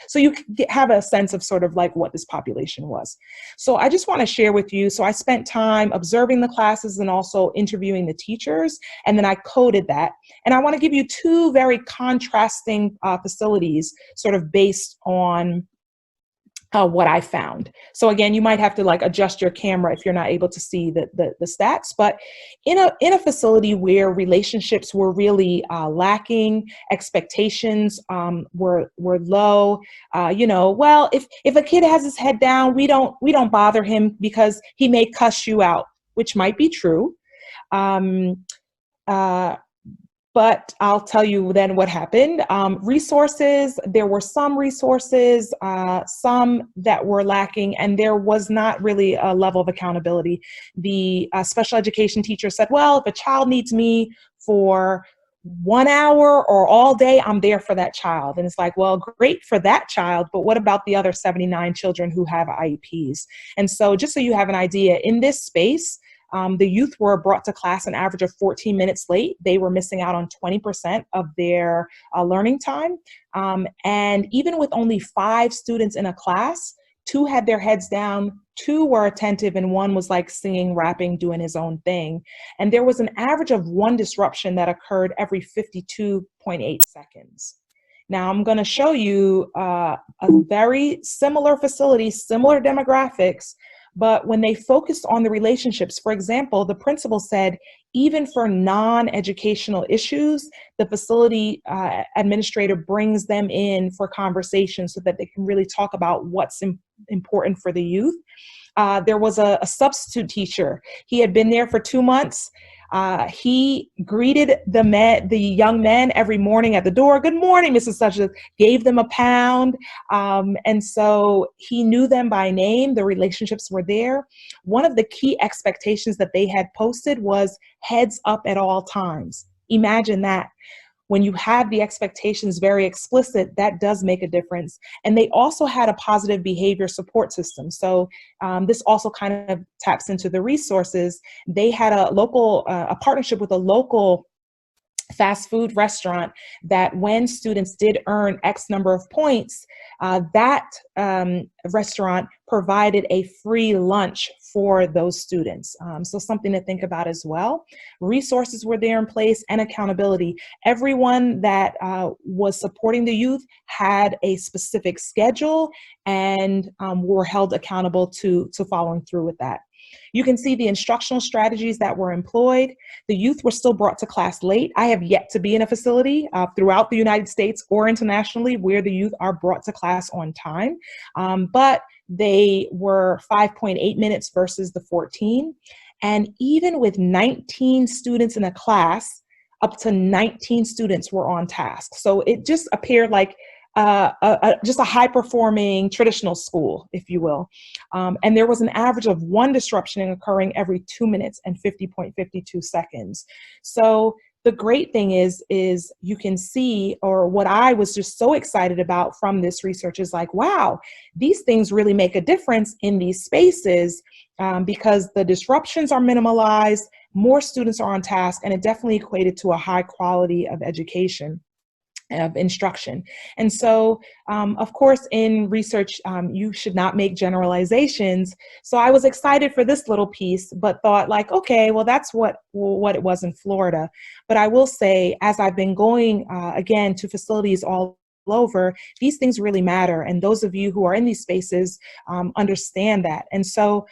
So you have a sense of sort of like what this population was. So I just want to share with you. So I spent time observing the classes and also interviewing the teachers, and then I coded that. And I want to give you two very contrasting facilities sort of based on what I found. So again, you might have to like adjust your camera if you're not able to see the stats, but in a facility where relationships were really lacking, expectations were low, well, if a kid has his head down, we don't bother him because he may cuss you out, which might be true. But I'll tell you then what happened. Resources, there were some resources, some that were lacking, and there was not really a level of accountability. The special education teacher said, well, if a child needs me for 1 hour or all day, I'm there for that child. And it's like, well, great for that child, but what about the other 79 children who have IEPs? And so just so you have an idea, in this space, the youth were brought to class an average of 14 minutes late. They were missing out on 20% of their learning time. And even with only 5 students in a class, 2 had their heads down, 2 were attentive, and 1 was like singing, rapping, doing his own thing. And there was an average of 1 disruption that occurred every 52.8 seconds. Now I'm going to show you a very similar facility, similar demographics, but when they focused on the relationships, for example, the principal said, even for non-educational issues, the facility administrator brings them in for conversation so that they can really talk about what's important for the youth. There was a substitute teacher. He had been there for 2 months. He greeted the young men every morning at the door. Good morning, Mrs. Such, gave them a pound. And so he knew them by name. The relationships were there. One of the key expectations that they had posted was heads up at all times. Imagine that. When you have the expectations very explicit, that does make a difference. And they also had a positive behavior support system. So this also kind of taps into the resources. They had a partnership with a local fast food restaurant that when students did earn X number of points, that restaurant provided a free lunch for those students. So something to think about as well. Resources were there in place and accountability. Everyone that was supporting the youth had a specific schedule and were held accountable to following through with that. You can see the instructional strategies that were employed. The youth were still brought to class late. I have yet to be in a facility throughout the United States or internationally where the youth are brought to class on time, but they were 5.8 minutes versus the 14. And even with 19 students in a class, up to 19 students were on task. So it just appeared like just a high-performing traditional school, if you will. And there was an average of 1 disruption occurring every 2 minutes and 50.52 seconds. So the great thing is you can see, or what I was just so excited about from this research is like, wow, these things really make a difference in these spaces because the disruptions are minimalized, more students are on task, and it definitely equated to a high quality of education. Of instruction. And so, of course, in research, you should not make generalizations. So I was excited for this little piece, but thought like, okay, well, that's what it was in Florida. But I will say, as I've been going, again, to facilities all over, these things really matter. And those of you who are in these spaces understand that. And so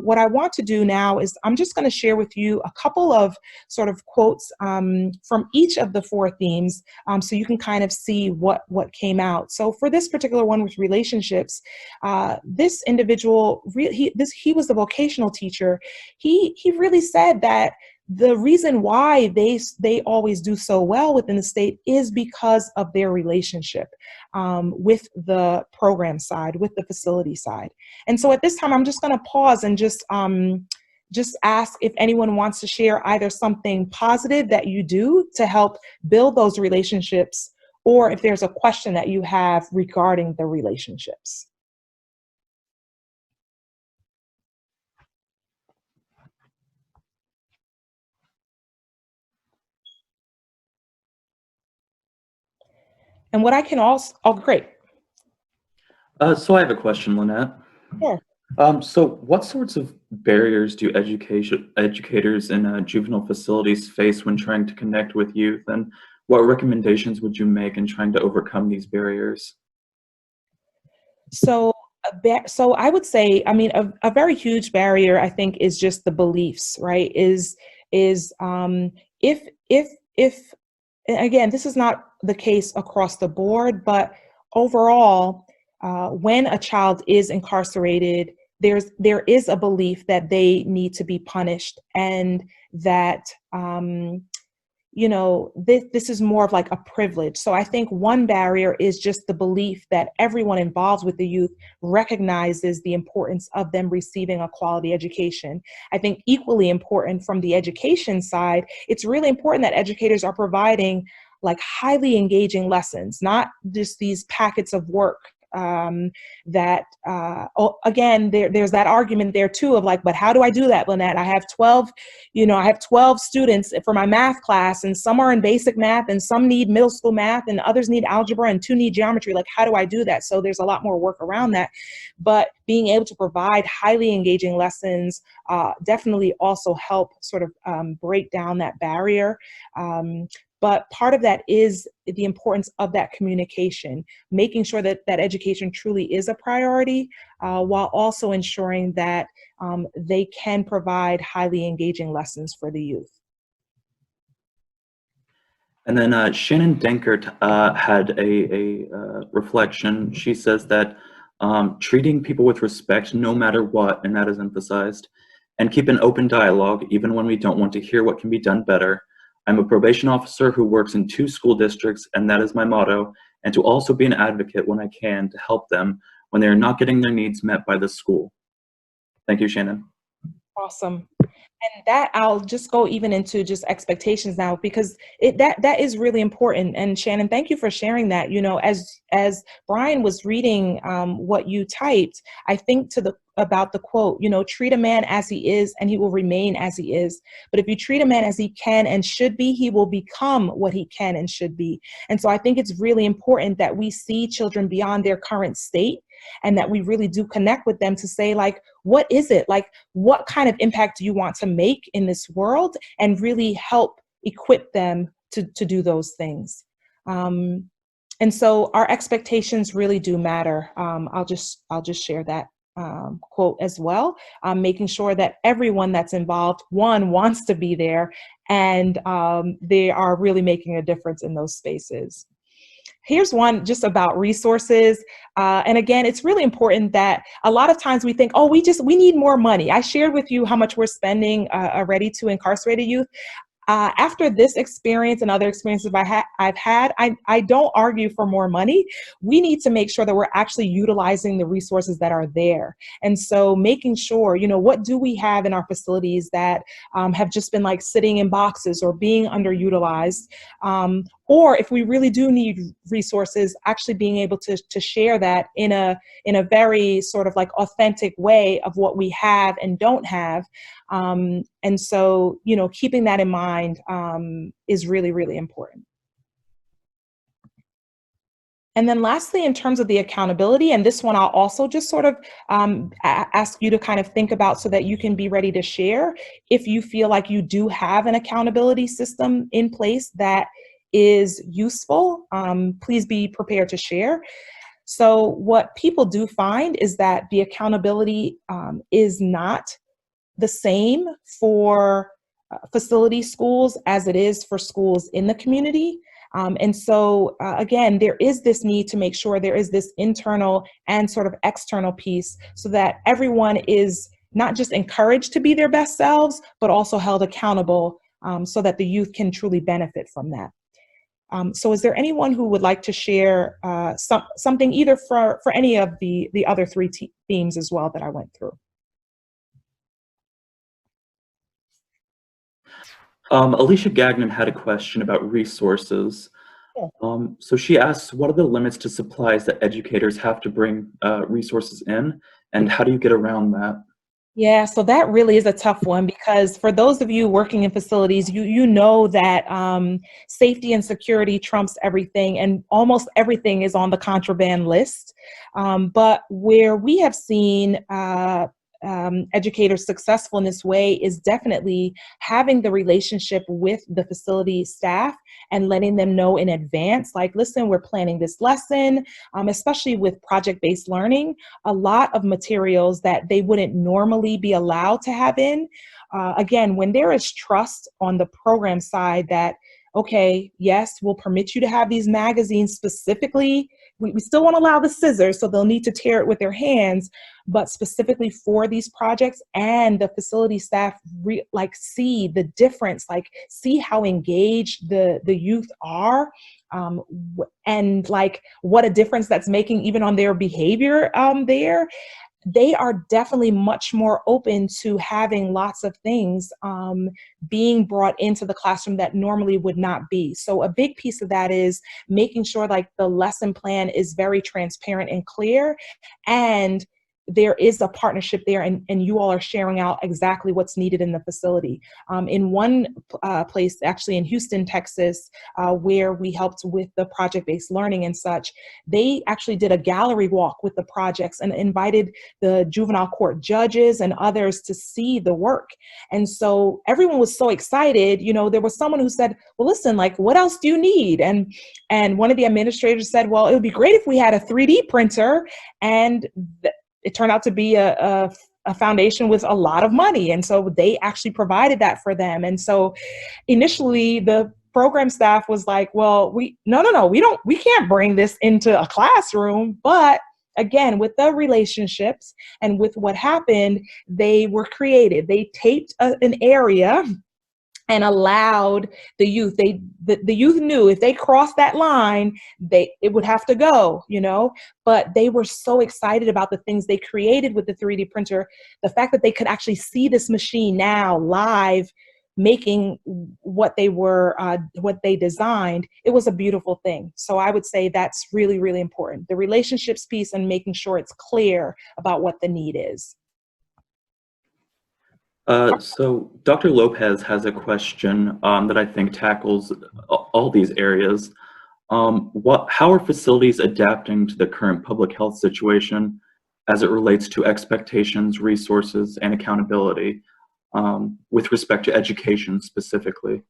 what I want to do now is I'm just going to share with you a couple of sort of quotes from each of the 4 themes so you can kind of see what came out. So for this particular one with relationships, this individual, he was the vocational teacher. He really said that the reason why they always do so well within the state is because of their relationship with the program side, with the facility side. And so at this time, I'm just going to pause and just ask if anyone wants to share either something positive that you do to help build those relationships, or if there's a question that you have regarding the relationships. And what I can also, oh, great. So I have a question, Lynette. Sure. So what sorts of barriers do educators in juvenile facilities face when trying to connect with youth, and what recommendations would you make in trying to overcome these barriers? So I would say, I mean, a very huge barrier, I think, is just the beliefs, right? If again, this is not the case across the board, but overall, when a child is incarcerated, there is a belief that they need to be punished, and that this is more of like a privilege. So I think one barrier is just the belief that everyone involved with the youth recognizes the importance of them receiving a quality education. I think equally important from the education side, it's really important that educators are providing like highly engaging lessons, not just these packets of work Again, there's that argument there too of like, but how do I do that, Lynette? I have 12 students for my math class, and some are in basic math, and some need middle school math, and others need algebra, and 2 need geometry. Like, how do I do that? So there's a lot more work around that. But being able to provide highly engaging lessons definitely also help sort of break down that barrier. But part of that is the importance of that communication, making sure that that education truly is a priority, while also ensuring that they can provide highly engaging lessons for the youth. And then Shannon Denkert had a reflection. She says that treating people with respect no matter what, and that is emphasized, and keep an open dialogue even when we don't want to hear what can be done better. I'm a probation officer who works in 2 school districts, and that is my motto, and to also be an advocate when I can to help them when they are not getting their needs met by the school. Thank you, Shannon. Awesome. And that I'll just go even into just expectations now, because that is really important. And Shannon, thank you for sharing that. You know, as Brian was reading what you typed, I think about the quote, you know, treat a man as he is and he will remain as he is. But if you treat a man as he can and should be, he will become what he can and should be. And so I think it's really important that we see children beyond their current state, and that we really do connect with them to say, like, what is it? Like, what kind of impact do you want to make in this world? And really help equip them to do those things. And so our expectations really do matter. I'll just share that quote as well, making sure that everyone that's involved, one, wants to be there, and they are really making a difference in those spaces. Here's one just about resources. And again, it's really important that a lot of times we think, oh, we need more money. I shared with you how much we're spending already to incarcerated youth. After this experience and other experiences I've had, I don't argue for more money. We need to make sure that we're actually utilizing the resources that are there. And so making sure, you know, what do we have in our facilities that have just been like sitting in boxes or being underutilized? Or if we really do need resources, actually being able to share that in a very sort of like authentic way of what we have and don't have. And so, you know, keeping that in mind is really, really important. And then lastly, in terms of the accountability, and this one I'll also just sort of ask you to kind of think about so that you can be ready to share if you feel like you do have an accountability system in place that is useful. Please be prepared to share. So what people do find is that the accountability is not the same for facility schools as it is for schools in the community. And so, again, there is this need to make sure there is this internal and sort of external piece so that everyone is not just encouraged to be their best selves, but also held accountable so that the youth can truly benefit from that. So is there anyone who would like to share something either for any of the other 3 themes as well that I went through? Alicia Gagnon had a question about resources. So she asks, what are the limits to supplies that educators have to bring resources in, and how do you get around that? Yeah, so that really is a tough one, because for those of you working in facilities, you know that safety and security trumps everything, and almost everything is on the contraband list. But where we have seen educators successful in this way is definitely having the relationship with the facility staff and letting them know in advance, like, listen, we're planning this lesson, especially with project-based learning, a lot of materials that they wouldn't normally be allowed to have in. Again, when there is trust on the program side that, okay, yes, we'll permit you to have these magazines specifically. We still won't allow the scissors, so they'll need to tear it with their hands, but specifically for these projects, and the facility staff see the difference, like see how engaged the youth are, and like what a difference that's making even on their behavior there. they are definitely much more open to having lots of things being brought into the classroom that normally would not be. So a big piece of that is making sure like the lesson plan is very transparent and clear, and there is a partnership there, and you all are sharing out exactly what's needed in the facility. In one place, actually in Houston, Texas, where we helped with the project-based learning and such, they actually did a gallery walk with the projects and invited the juvenile court judges and others to see the work. And so everyone was so excited. You know, there was someone who said, well, listen, like, what else do you need? And one of the administrators said, well, it would be great if we had a 3D printer. And it turned out to be a foundation with a lot of money. And so they actually provided that for them. And so initially the program staff was like, well, we can't bring this into a classroom. But again, with the relationships and with what happened, they were creative. They taped an area and allowed the youth, the youth knew if they crossed that line, it would have to go, you know, but they were so excited about the things they created with the 3D printer. The fact that they could actually see this machine now live, making what they designed, it was a beautiful thing. So I would say that's really, really important. The relationships piece and making sure it's clear about what the need is. So Dr. Lopez has a question that I think tackles all these areas. How are facilities adapting to the current public health situation as it relates to expectations, resources, and accountability with respect to education specifically?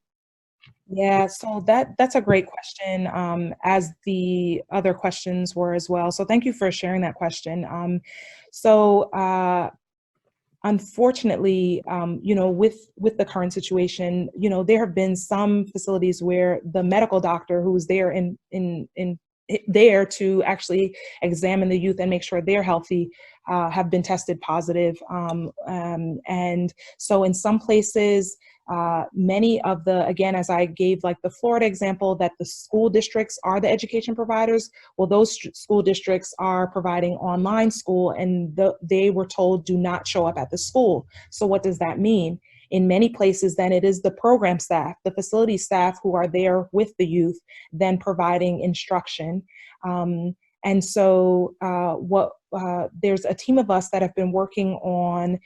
Yeah, so that's a great question, as the other questions were as well. So thank you for sharing that question. Unfortunately, you know, with the current situation, you know, there have been some facilities where the medical doctor who's there there to actually examine the youth and make sure they're healthy have been tested positive. And so in some places, many of again, as I gave like the Florida example, that the school districts are the education providers. Well, those school districts are providing online school, and they were told do not show up at the school. So what does that mean? In many places, then it is the program staff, the facility staff who are there with the youth, then providing instruction. And so there's a team of us that have been working on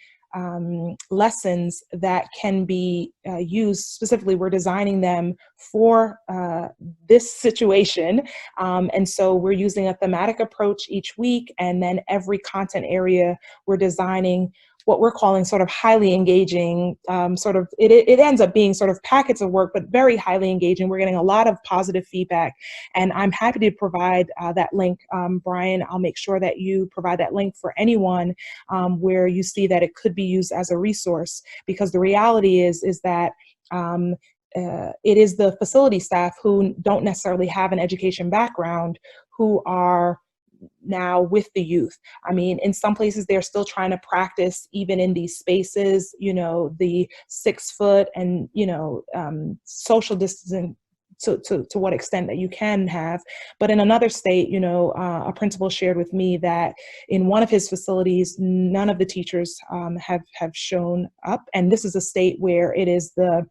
lessons that can be used. Specifically, we're designing them for this situation. And so we're using a thematic approach each week, and then every content area we're designing what we're calling sort of highly engaging, it ends up being sort of packets of work, but very highly engaging. We're getting a lot of positive feedback, and I'm happy to provide that link. Brian, I'll make sure that you provide that link for anyone where you see that it could be used as a resource, because the reality is that it is the facility staff who don't necessarily have an education background who are now with the youth. I mean, in some places they're still trying to practice, even in these spaces, you know, the 6 foot and, you know, social distancing to what extent that you can have. But in another state, you know, a principal shared with me that in one of his facilities, none of the teachers have shown up. And this is a state where it is the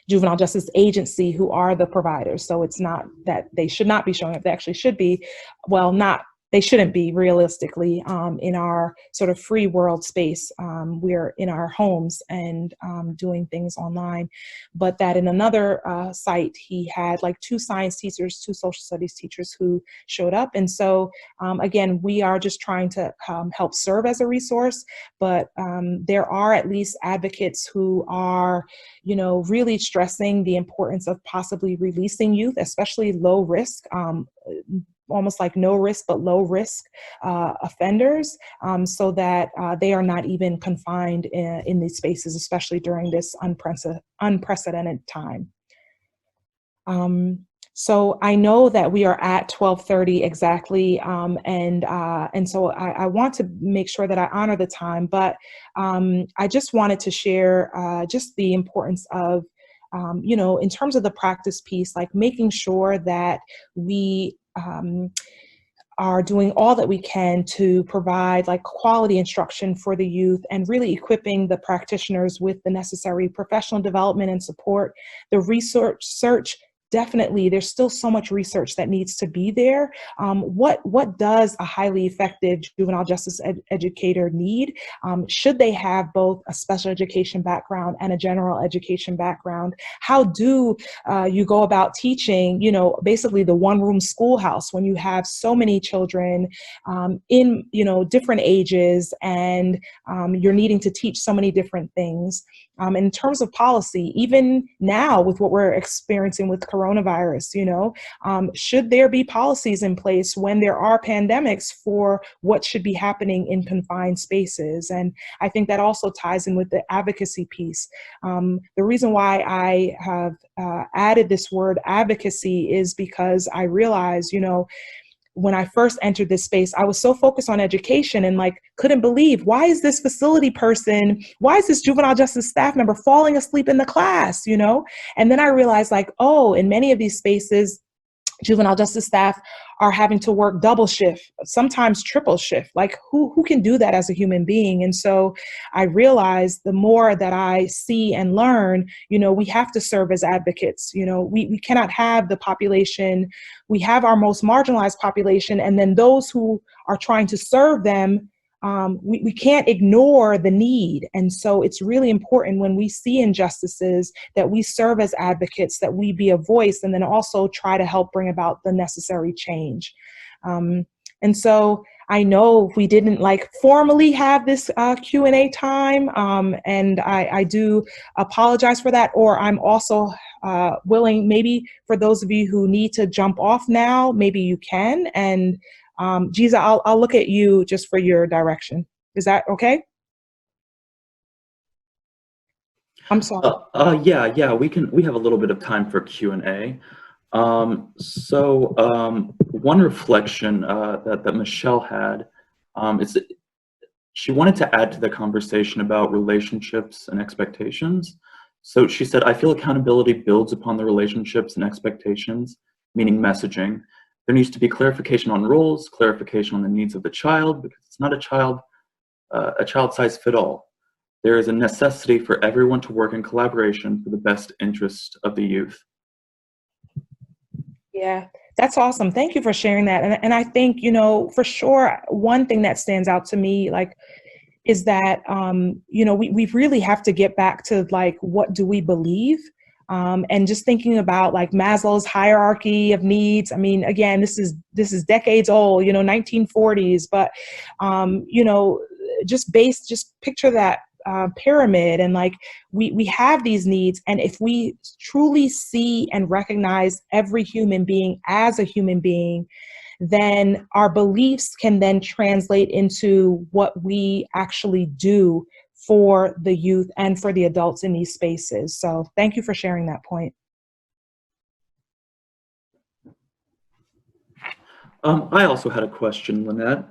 Juvenile Justice Agency who are the providers. So it's not that they should not be showing up. They actually should be, well, they shouldn't be realistically in our sort of free world space. We're in our homes and doing things online. But that in another site, he had like 2 science teachers, 2 social studies teachers who showed up. And so again, we are just trying to help serve as a resource, but there are at least advocates who are, you know, really stressing the importance of possibly releasing youth, especially low risk, almost like no risk, but low risk offenders, so that they are not even confined in these spaces, especially during this unprecedented time. So I know that we are at 12:30 exactly, and so I want to make sure that I honor the time, but I just wanted to share just the importance of, you know, in terms of the practice piece, like making sure that we are doing all that we can to provide like quality instruction for the youth and really equipping the practitioners with the necessary professional development and support. The research, definitely, there's still so much research that needs to be there. What does a highly effective juvenile justice educator need? Should they have both a special education background and a general education background? How do you go about teaching, you know, basically the one-room schoolhouse when you have so many children in, you know, different ages, and you're needing to teach so many different things? In terms of policy, even now with what we're experiencing with coronavirus, you know, should there be policies in place when there are pandemics for what should be happening in confined spaces? And I think that also ties in with the advocacy piece. The reason why I have added this word advocacy is because I realize, you know, when I first entered this space, I was so focused on education and like couldn't believe, why is this facility person, why is this juvenile justice staff member falling asleep in the class, you know? And then I realized like, oh, in many of these spaces, juvenile justice staff are having to work double shift, sometimes triple shift. Like who can do that as a human being? And so I realized the more that I see and learn, you know, we have to serve as advocates. You know, we cannot have the population, we have our most marginalized population, and then those who are trying to serve them, we can't ignore the need. And so it's really important when we see injustices that we serve as advocates, that we be a voice, and then also try to help bring about the necessary change. And so I know we didn't like formally have this Q&A time, and I do apologize for that, or I'm also willing, maybe for those of you who need to jump off now, maybe you can, and Giza, I'll look at you just for your direction. Is that okay? I'm sorry. Yeah, we have a little bit of time for Q&A. One reflection that Michelle had is that she wanted to add to the conversation about relationships and expectations. So she said, I feel accountability builds upon the relationships and expectations, meaning messaging. There needs to be clarification on roles, clarification on the needs of the child, because it's not a child size fit all. There is a necessity for everyone to work in collaboration for the best interest of the youth. Yeah, that's awesome. Thank you for sharing that. And I think, you know, for sure, one thing that stands out to me, like, is that, you know, we really have to get back to like, what do we believe? And just thinking about like Maslow's hierarchy of needs. I mean, again, this is decades old, you know, 1940s, but, you know, just picture that pyramid, and like we have these needs. And if we truly see and recognize every human being as a human being, then our beliefs can then translate into what we actually do for the youth and for the adults in these spaces. So thank you for sharing that point. I also had a question, Lynette.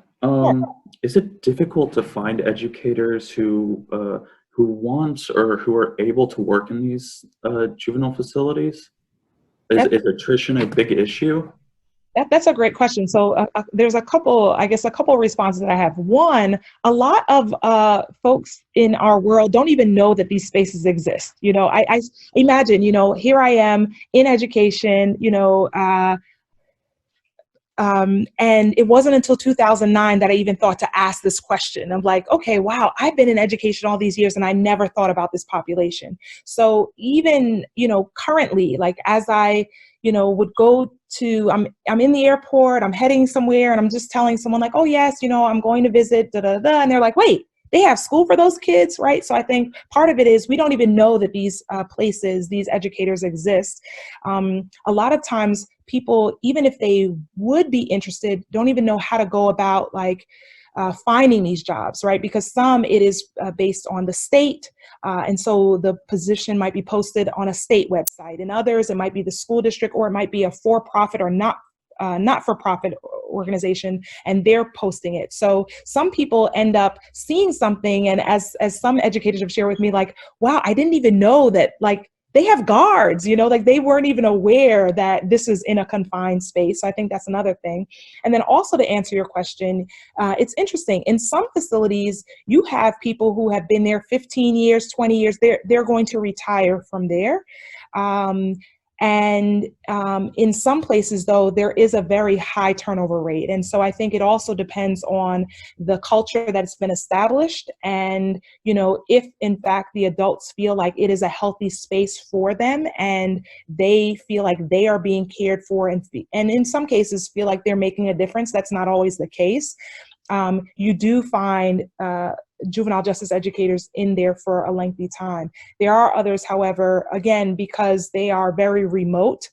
Is it difficult to find educators who want or who are able to work in these juvenile facilities? Is attrition a big issue? That's a great question. So there's a couple responses that I have. One, a lot of folks in our world don't even know that these spaces exist. You know, I imagine, you know, here I am in education, you know, and it wasn't until 2009 that I even thought to ask this question. I'm like, okay, wow, I've been in education all these years and I never thought about this population. So even, you know, currently, like as I, you know, would go to, I'm in the airport, I'm heading somewhere, and I'm just telling someone like, oh yes, you know, I'm going to visit, and they're like, wait, they have school for those kids, right? So I think part of it is we don't even know that these places, these educators exist. A lot of times people, even if they would be interested, don't even know how to go about like finding these jobs, right? Because some it is based on the state. And so the position might be posted on a state website. And others, it might be the school district, or it might be a for-profit or not-for-profit organization, and they're posting it. So some people end up seeing something, and as some educators have shared with me, like, wow, I didn't even know that like they have guards, like they weren't even aware that this is in a confined space. So I think that's another thing. And then also to answer your question, it's interesting. In some facilities, you have people who have been there 15 years, 20 years, they're going to retire from there. And in some places, though, there is a very high turnover rate. And so I think it also depends on the culture that's been established. And, if in fact the adults feel like it is a healthy space for them and they feel like they are being cared for and in some cases feel like they're making a difference, that's not always the case. You do find juvenile justice educators in there for a lengthy time. There are others, however, again, because they are very remote,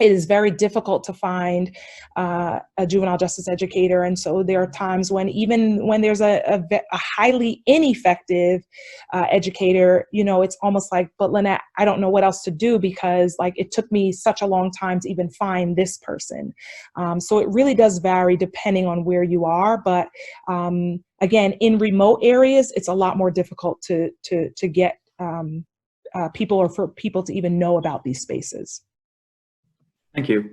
it is very difficult to find a juvenile justice educator. And so there are times when even when there's a highly ineffective educator, it's almost like, but Lynette, I don't know what else to do because like it took me such a long time to even find this person. So it really does vary depending on where you are. But again, in remote areas, it's a lot more difficult to get people or for people to even know about these spaces. Thank you.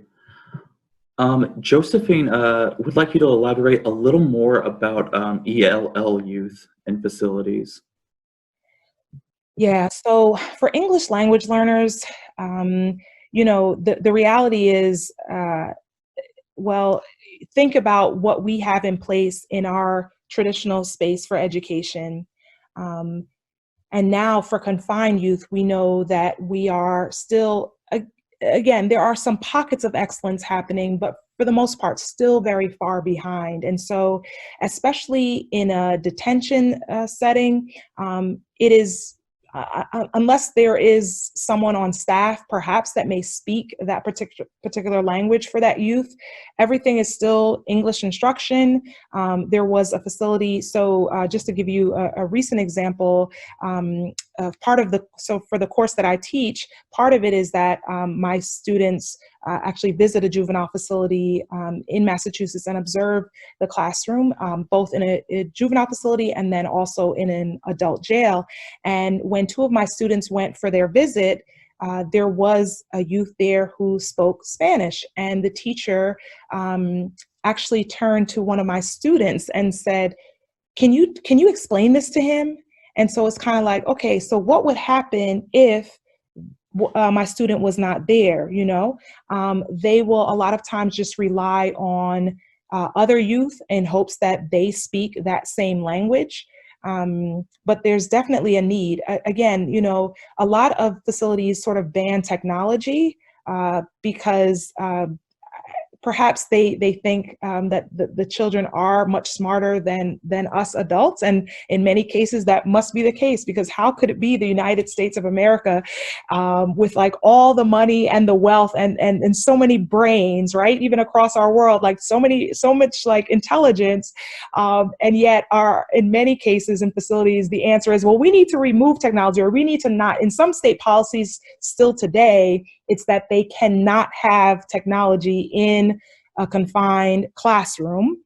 Josephine, would like you to elaborate a little more about ELL youth in facilities. Yeah, so for English language learners, the reality is, well, think about what we have in place in our traditional space for education. And now for confined youth, we know that we are still, again, there are some pockets of excellence happening, but for the most part, still very far behind. And so, especially in a detention setting, it is, unless there is someone on staff, perhaps that may speak that particular language for that youth, everything is still English instruction. There was a facility, so just to give you a recent example, so for the course that I teach, part of it is that my students actually visit a juvenile facility in Massachusetts and observe the classroom, both in a juvenile facility and then also in an adult jail. And when two of my students went for their visit, there was a youth there who spoke Spanish, and the teacher actually turned to one of my students and said, can you explain this to him? And so it's kind of like, okay, so what would happen if my student was not there? They will a lot of times just rely on other youth in hopes that they speak that same language. But there's definitely a need. Again, a lot of facilities sort of ban technology because perhaps they think that the children are much smarter than us adults. And in many cases, that must be the case, because how could it be the United States of America with like all the money and the wealth and so many brains, right? Even across our world, like so much like intelligence. And yet in many cases in facilities, the answer is, well, we need to remove technology, or we need to not. In some state policies still today, it's that they cannot have technology in a confined classroom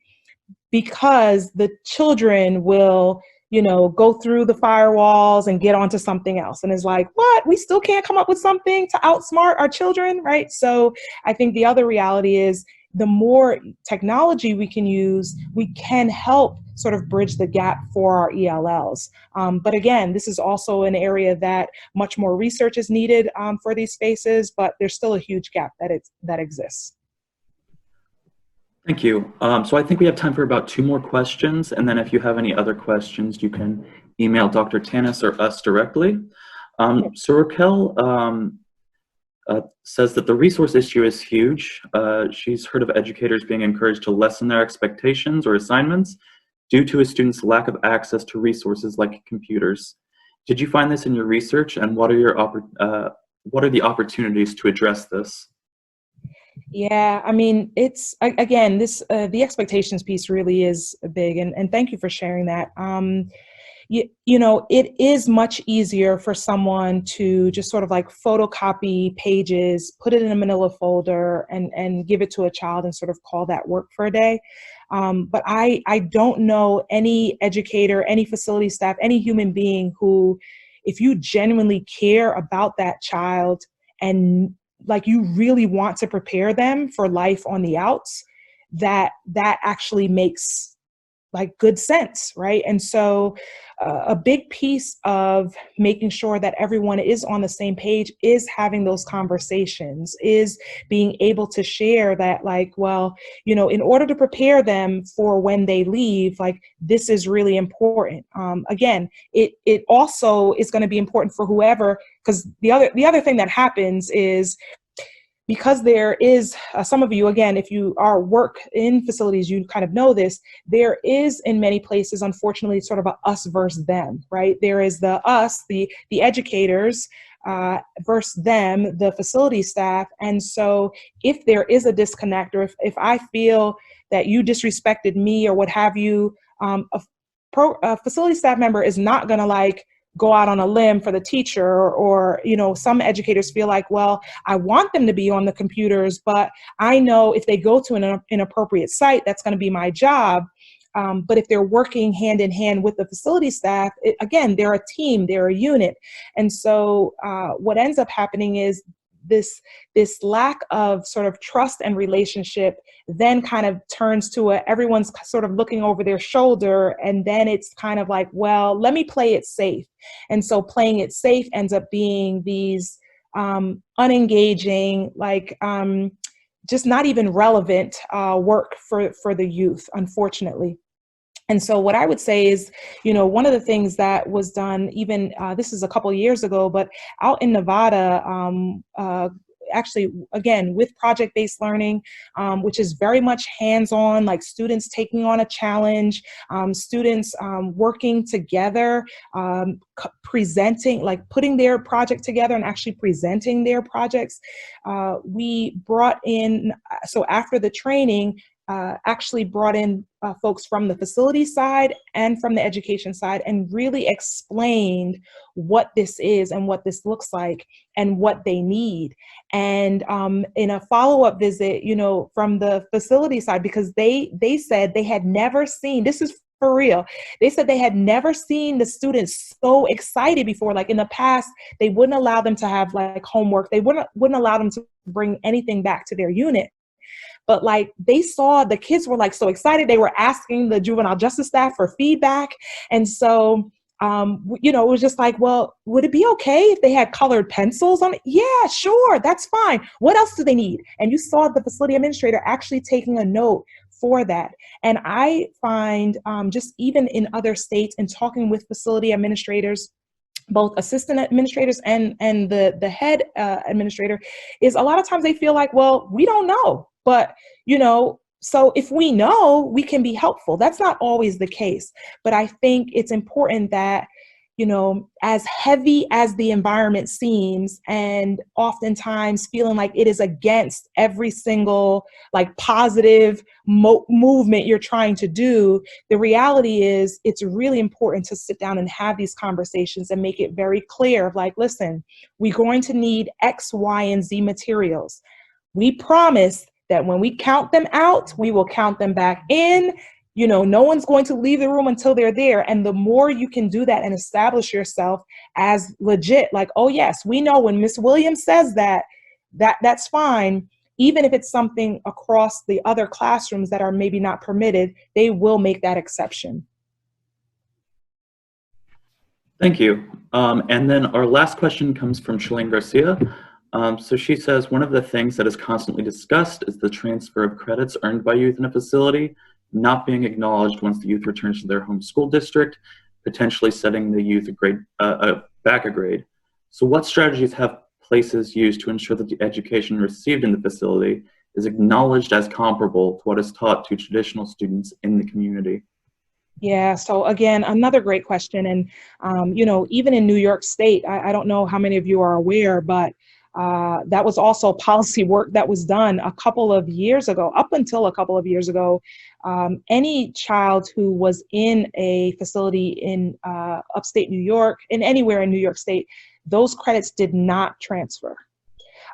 because the children will, go through the firewalls and get onto something else. And it's like, what? We still can't come up with something to outsmart our children, right? So I think the other reality is the more technology we can use, we can help sort of bridge the gap for our ELLs. But again, this is also an area that much more research is needed for these spaces, but there's still a huge gap that exists. Thank you. So I think we have time for about 2 more questions, and then if you have any other questions, you can email Dr. Tannis or us directly. So Raquel says that the resource issue is huge. She's heard of educators being encouraged to lessen their expectations or assignments due to a student's lack of access to resources like computers. Did you find this in your research, and what are the opportunities to address this? Yeah, I mean, it's, again, the expectations piece really is big, and thank you for sharing that. It is much easier for someone to just sort of like photocopy pages, put it in a manila folder and give it to a child and sort of call that work for a day. But I don't know any educator, any facility staff, any human being who if you genuinely care about that child and like you really want to prepare them for life on the outs, that actually makes like good sense, right? And so a big piece of making sure that everyone is on the same page is having those conversations, is being able to share that like, well, you know, in order to prepare them for when they leave, like this is really important. Again, it also is going to be important for whoever, because the other thing that happens is, because there is, some of you, again, if you are work in facilities, you kind of know this, there is in many places, unfortunately, sort of a us versus them, right? There is the us, the educators, versus them, the facility staff. And so if there is a disconnect, or if I feel that you disrespected me or what have you, a facility staff member is not gonna like go out on a limb for the teacher, or, you know, some educators feel like, well, I want them to be on the computers, but I know if they go to an inappropriate site, that's going to be my job. But if they're working hand in hand with the facility staff, again, they're a team, they're a unit. And so what ends up happening is this lack of sort of trust and relationship then kind of turns to everyone's sort of looking over their shoulder, and then it's kind of like, well, let me play it safe. And so playing it safe ends up being these unengaging, like just not even relevant work for the youth, unfortunately. And so what I would say is, you know, one of the things that was done, even this is a couple of years ago, but out in Nevada, actually, again, with project-based learning, which is very much hands-on, like students taking on a challenge, students working together, presenting, like putting their project together and actually presenting their projects. We brought in, so after the training, actually brought in folks from the facility side and from the education side, and really explained what this is and what this looks like and what they need. And in a follow-up visit, you know, from the facility side, because they said they had never seen, this is for real, they said they had never seen the students so excited before. Like in the past, they wouldn't allow them to have like homework. They wouldn't allow them to bring anything back to their unit. But like they saw the kids were like so excited. They were asking the juvenile justice staff for feedback. And so, you know, it was just like, well, would it be okay if they had colored pencils on it? Yeah, sure, that's fine. What else do they need? And you saw the facility administrator actually taking a note for that. And I find just even in other states and talking with facility administrators, both assistant administrators and the head administrator, is a lot of times they feel like, well, we don't know. But, you know, so if we know, we can be helpful. That's not always the case. But I think it's important that, you know, as heavy as the environment seems, and oftentimes feeling like it is against every single like positive movement you're trying to do, the reality is it's really important to sit down and have these conversations and make it very clear of like, listen, we're going to need X, Y, and Z materials. We promise that when we count them out, we will count them back in. You know, no one's going to leave the room until they're there. And the more you can do that and establish yourself as legit, like, oh yes, we know when Miss Williams says that's fine. Even if it's something across the other classrooms that are maybe not permitted, they will make that exception. Thank you. And then our last question comes from Shalane Garcia. So she says, one of the things that is constantly discussed is the transfer of credits earned by youth in a facility not being acknowledged once the youth returns to their home school district, potentially setting the youth back a grade. So what strategies have places used to ensure that the education received in the facility is acknowledged as comparable to what is taught to traditional students in the community? Yeah, so again, another great question. And, you know, even in New York State, I don't know how many of you are aware, but that was also policy work that was done a couple of years ago. Up until a couple of years ago, any child who was in a facility in upstate New York, and anywhere in New York State, those credits did not transfer.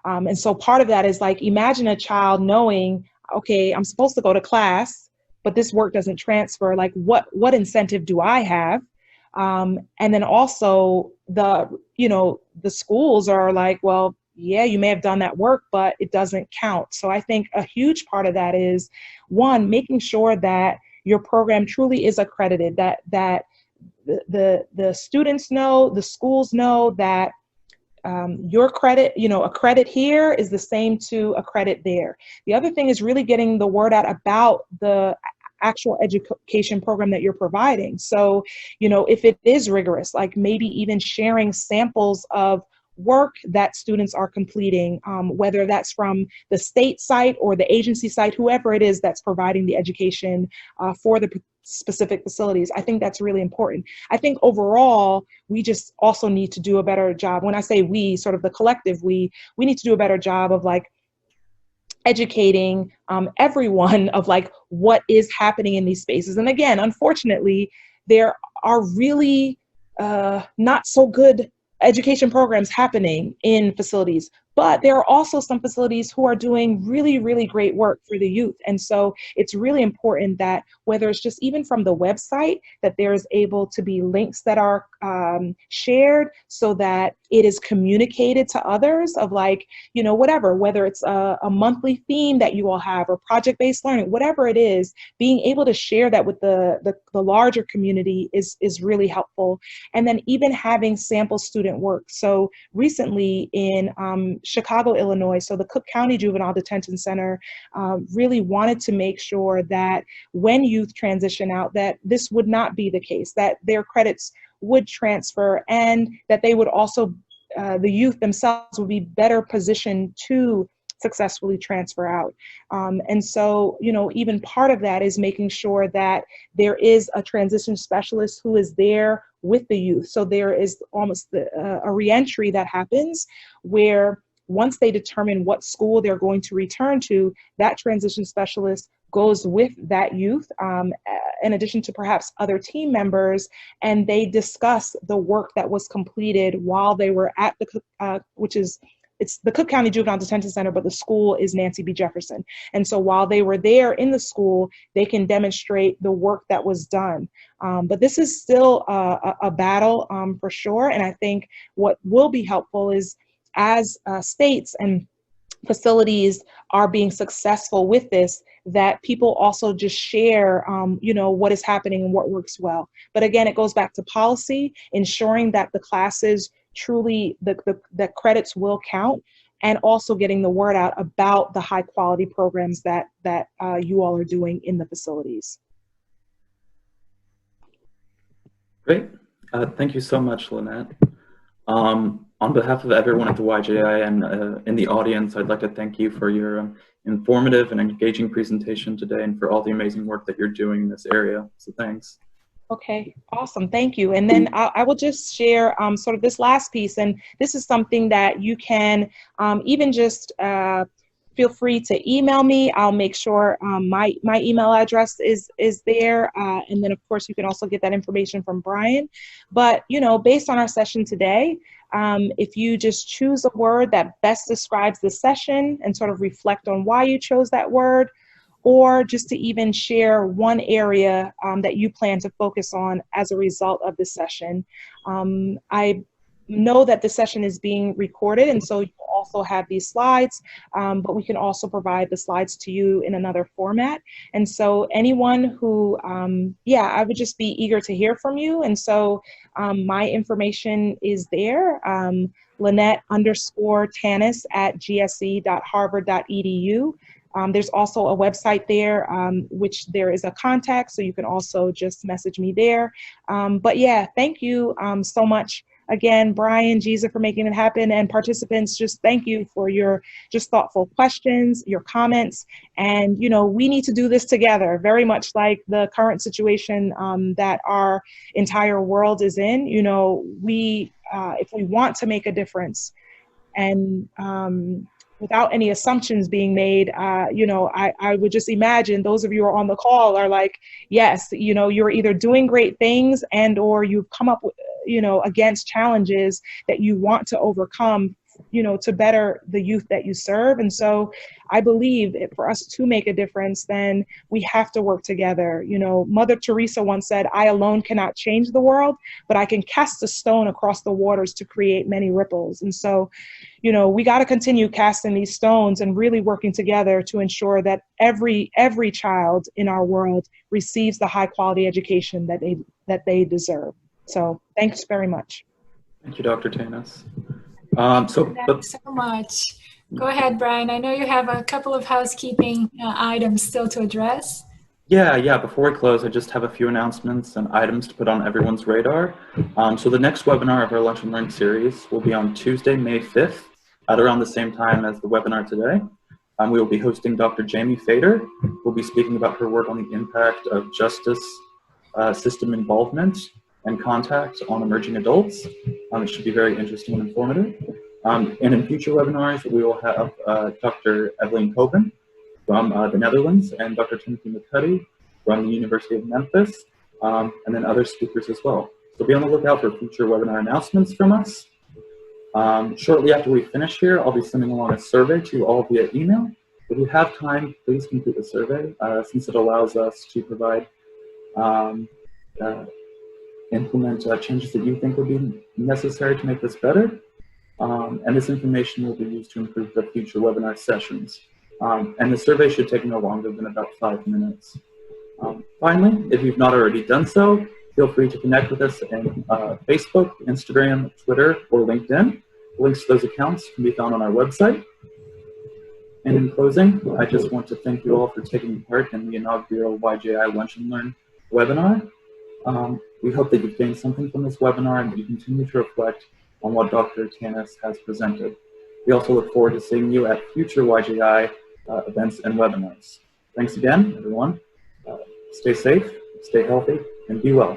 And so part of that is like, imagine a child knowing, okay, I'm supposed to go to class, but this work doesn't transfer. Like what incentive do I have And then also the schools are like, well, yeah, you may have done that work, but it doesn't count. So I think a huge part of that is, one, making sure that your program truly is accredited, that the students know, the schools know that your credit, a credit here is the same to a credit there. The other thing is really getting the word out about the actual education program that you're providing. So, if it is rigorous, like maybe even sharing samples of work that students are completing, whether that's from the state site or the agency site, whoever it is that's providing the education for the specific facilities. I think that's really important. I think overall, we just also need to do a better job. When I say we, sort of the collective, we need to do a better job of like educating everyone of like what is happening in these spaces. And again, unfortunately, there are really not so good education programs happening in facilities, but there are also some facilities who are doing really, really great work for the youth. And so it's really important that whether it's just even from the website, that there's able to be links that are shared so that it is communicated to others of like, whatever, whether it's a monthly theme that you all have or project-based learning, whatever it is, being able to share that with the larger community is really helpful. And then even having sample student work. So recently in Chicago, Illinois, so the Cook County Juvenile Detention Center really wanted to make sure that when youth transition out, that this would not be the case, that their credits would transfer and that they would also, the youth themselves would be better positioned to successfully transfer out. And so, even part of that is making sure that there is a transition specialist who is there with the youth. So there is almost a reentry that happens where once they determine what school they're going to return to, that transition specialist goes with that youth, in addition to perhaps other team members, and they discuss the work that was completed while they were at the, it's the Cook County Juvenile Detention Center, but the school is Nancy B. Jefferson. And so while they were there in the school, they can demonstrate the work that was done. But this is still a battle for sure. And I think what will be helpful is as states and facilities are being successful with this, that people also just share, what is happening and what works well. But again, it goes back to policy, ensuring that the classes truly, the credits will count, and also getting the word out about the high quality programs that you all are doing in the facilities. Great. Thank you so much, Lynette. On behalf of everyone at the YJI and in the audience, I'd like to thank you for your informative and engaging presentation today and for all the amazing work that you're doing in this area. So thanks. Okay, awesome, thank you. And then I will just share sort of this last piece, and this is something that you can even just feel free to email me. I'll make sure my email address is there. And then of course you can also get that information from Brian. But, based on our session today, if you just choose a word that best describes the session and sort of reflect on why you chose that word, or just to even share one area that you plan to focus on as a result of this session. I know that the session is being recorded, and so you also have these slides, but we can also provide the slides to you in another format. And so anyone who, I would just be eager to hear from you. And so my information is there, Lynette_Tannis at gse.harvard.edu. There's also a website there, which there is a contact, so you can also just message me there. But yeah, thank you so much. Again, Brian, Giza, for making it happen, and participants, just thank you for your just thoughtful questions, your comments, and we need to do this together, very much like the current situation that our entire world is in. We, if we want to make a difference, and without any assumptions being made, I would just imagine those of you who are on the call are like, yes, you're either doing great things and or you've come up with, against challenges that you want to overcome to better the youth that you serve. And so I believe for us to make a difference, then we have to work together. Mother Teresa once said, "I alone cannot change the world, but I can cast a stone across the waters to create many ripples." And so, we got to continue casting these stones and really working together to ensure that every child in our world receives the high quality education that they deserve. So thanks very much. Thank you, Dr. Tannis. Thanks so much. Go ahead, Brian. I know you have a couple of housekeeping items still to address. Yeah. Before we close, I just have a few announcements and items to put on everyone's radar. So the next webinar of our Lunch and Learn series will be on Tuesday, May 5th, at around the same time as the webinar today. We will be hosting Dr. Jamie Fader, who will be speaking about her work on the impact of justice system involvement and contact on emerging adults. It should be very interesting and informative. And in future webinars, we will have Dr. Evelyn Coben from the Netherlands and Dr. Timothy McCuddy from the University of Memphis, and then other speakers as well. So be on the lookout for future webinar announcements from us. Shortly after we finish here, I'll be sending along a survey to you all via email. If you have time, please complete the survey, since it allows us to provide implement changes that you think would be necessary to make this better. And this information will be used to improve the future webinar sessions. And the survey should take no longer than about 5 minutes. Finally, if you've not already done so, feel free to connect with us in Facebook, Instagram, Twitter, or LinkedIn. Links to those accounts can be found on our website. And in closing, I just want to thank you all for taking part in the inaugural YJI Lunch and Learn webinar. We hope that you've gained something from this webinar and that you continue to reflect on what Dr. Tannis has presented. We also look forward to seeing you at future YJI events and webinars. Thanks again, everyone. Stay safe, stay healthy, and be well.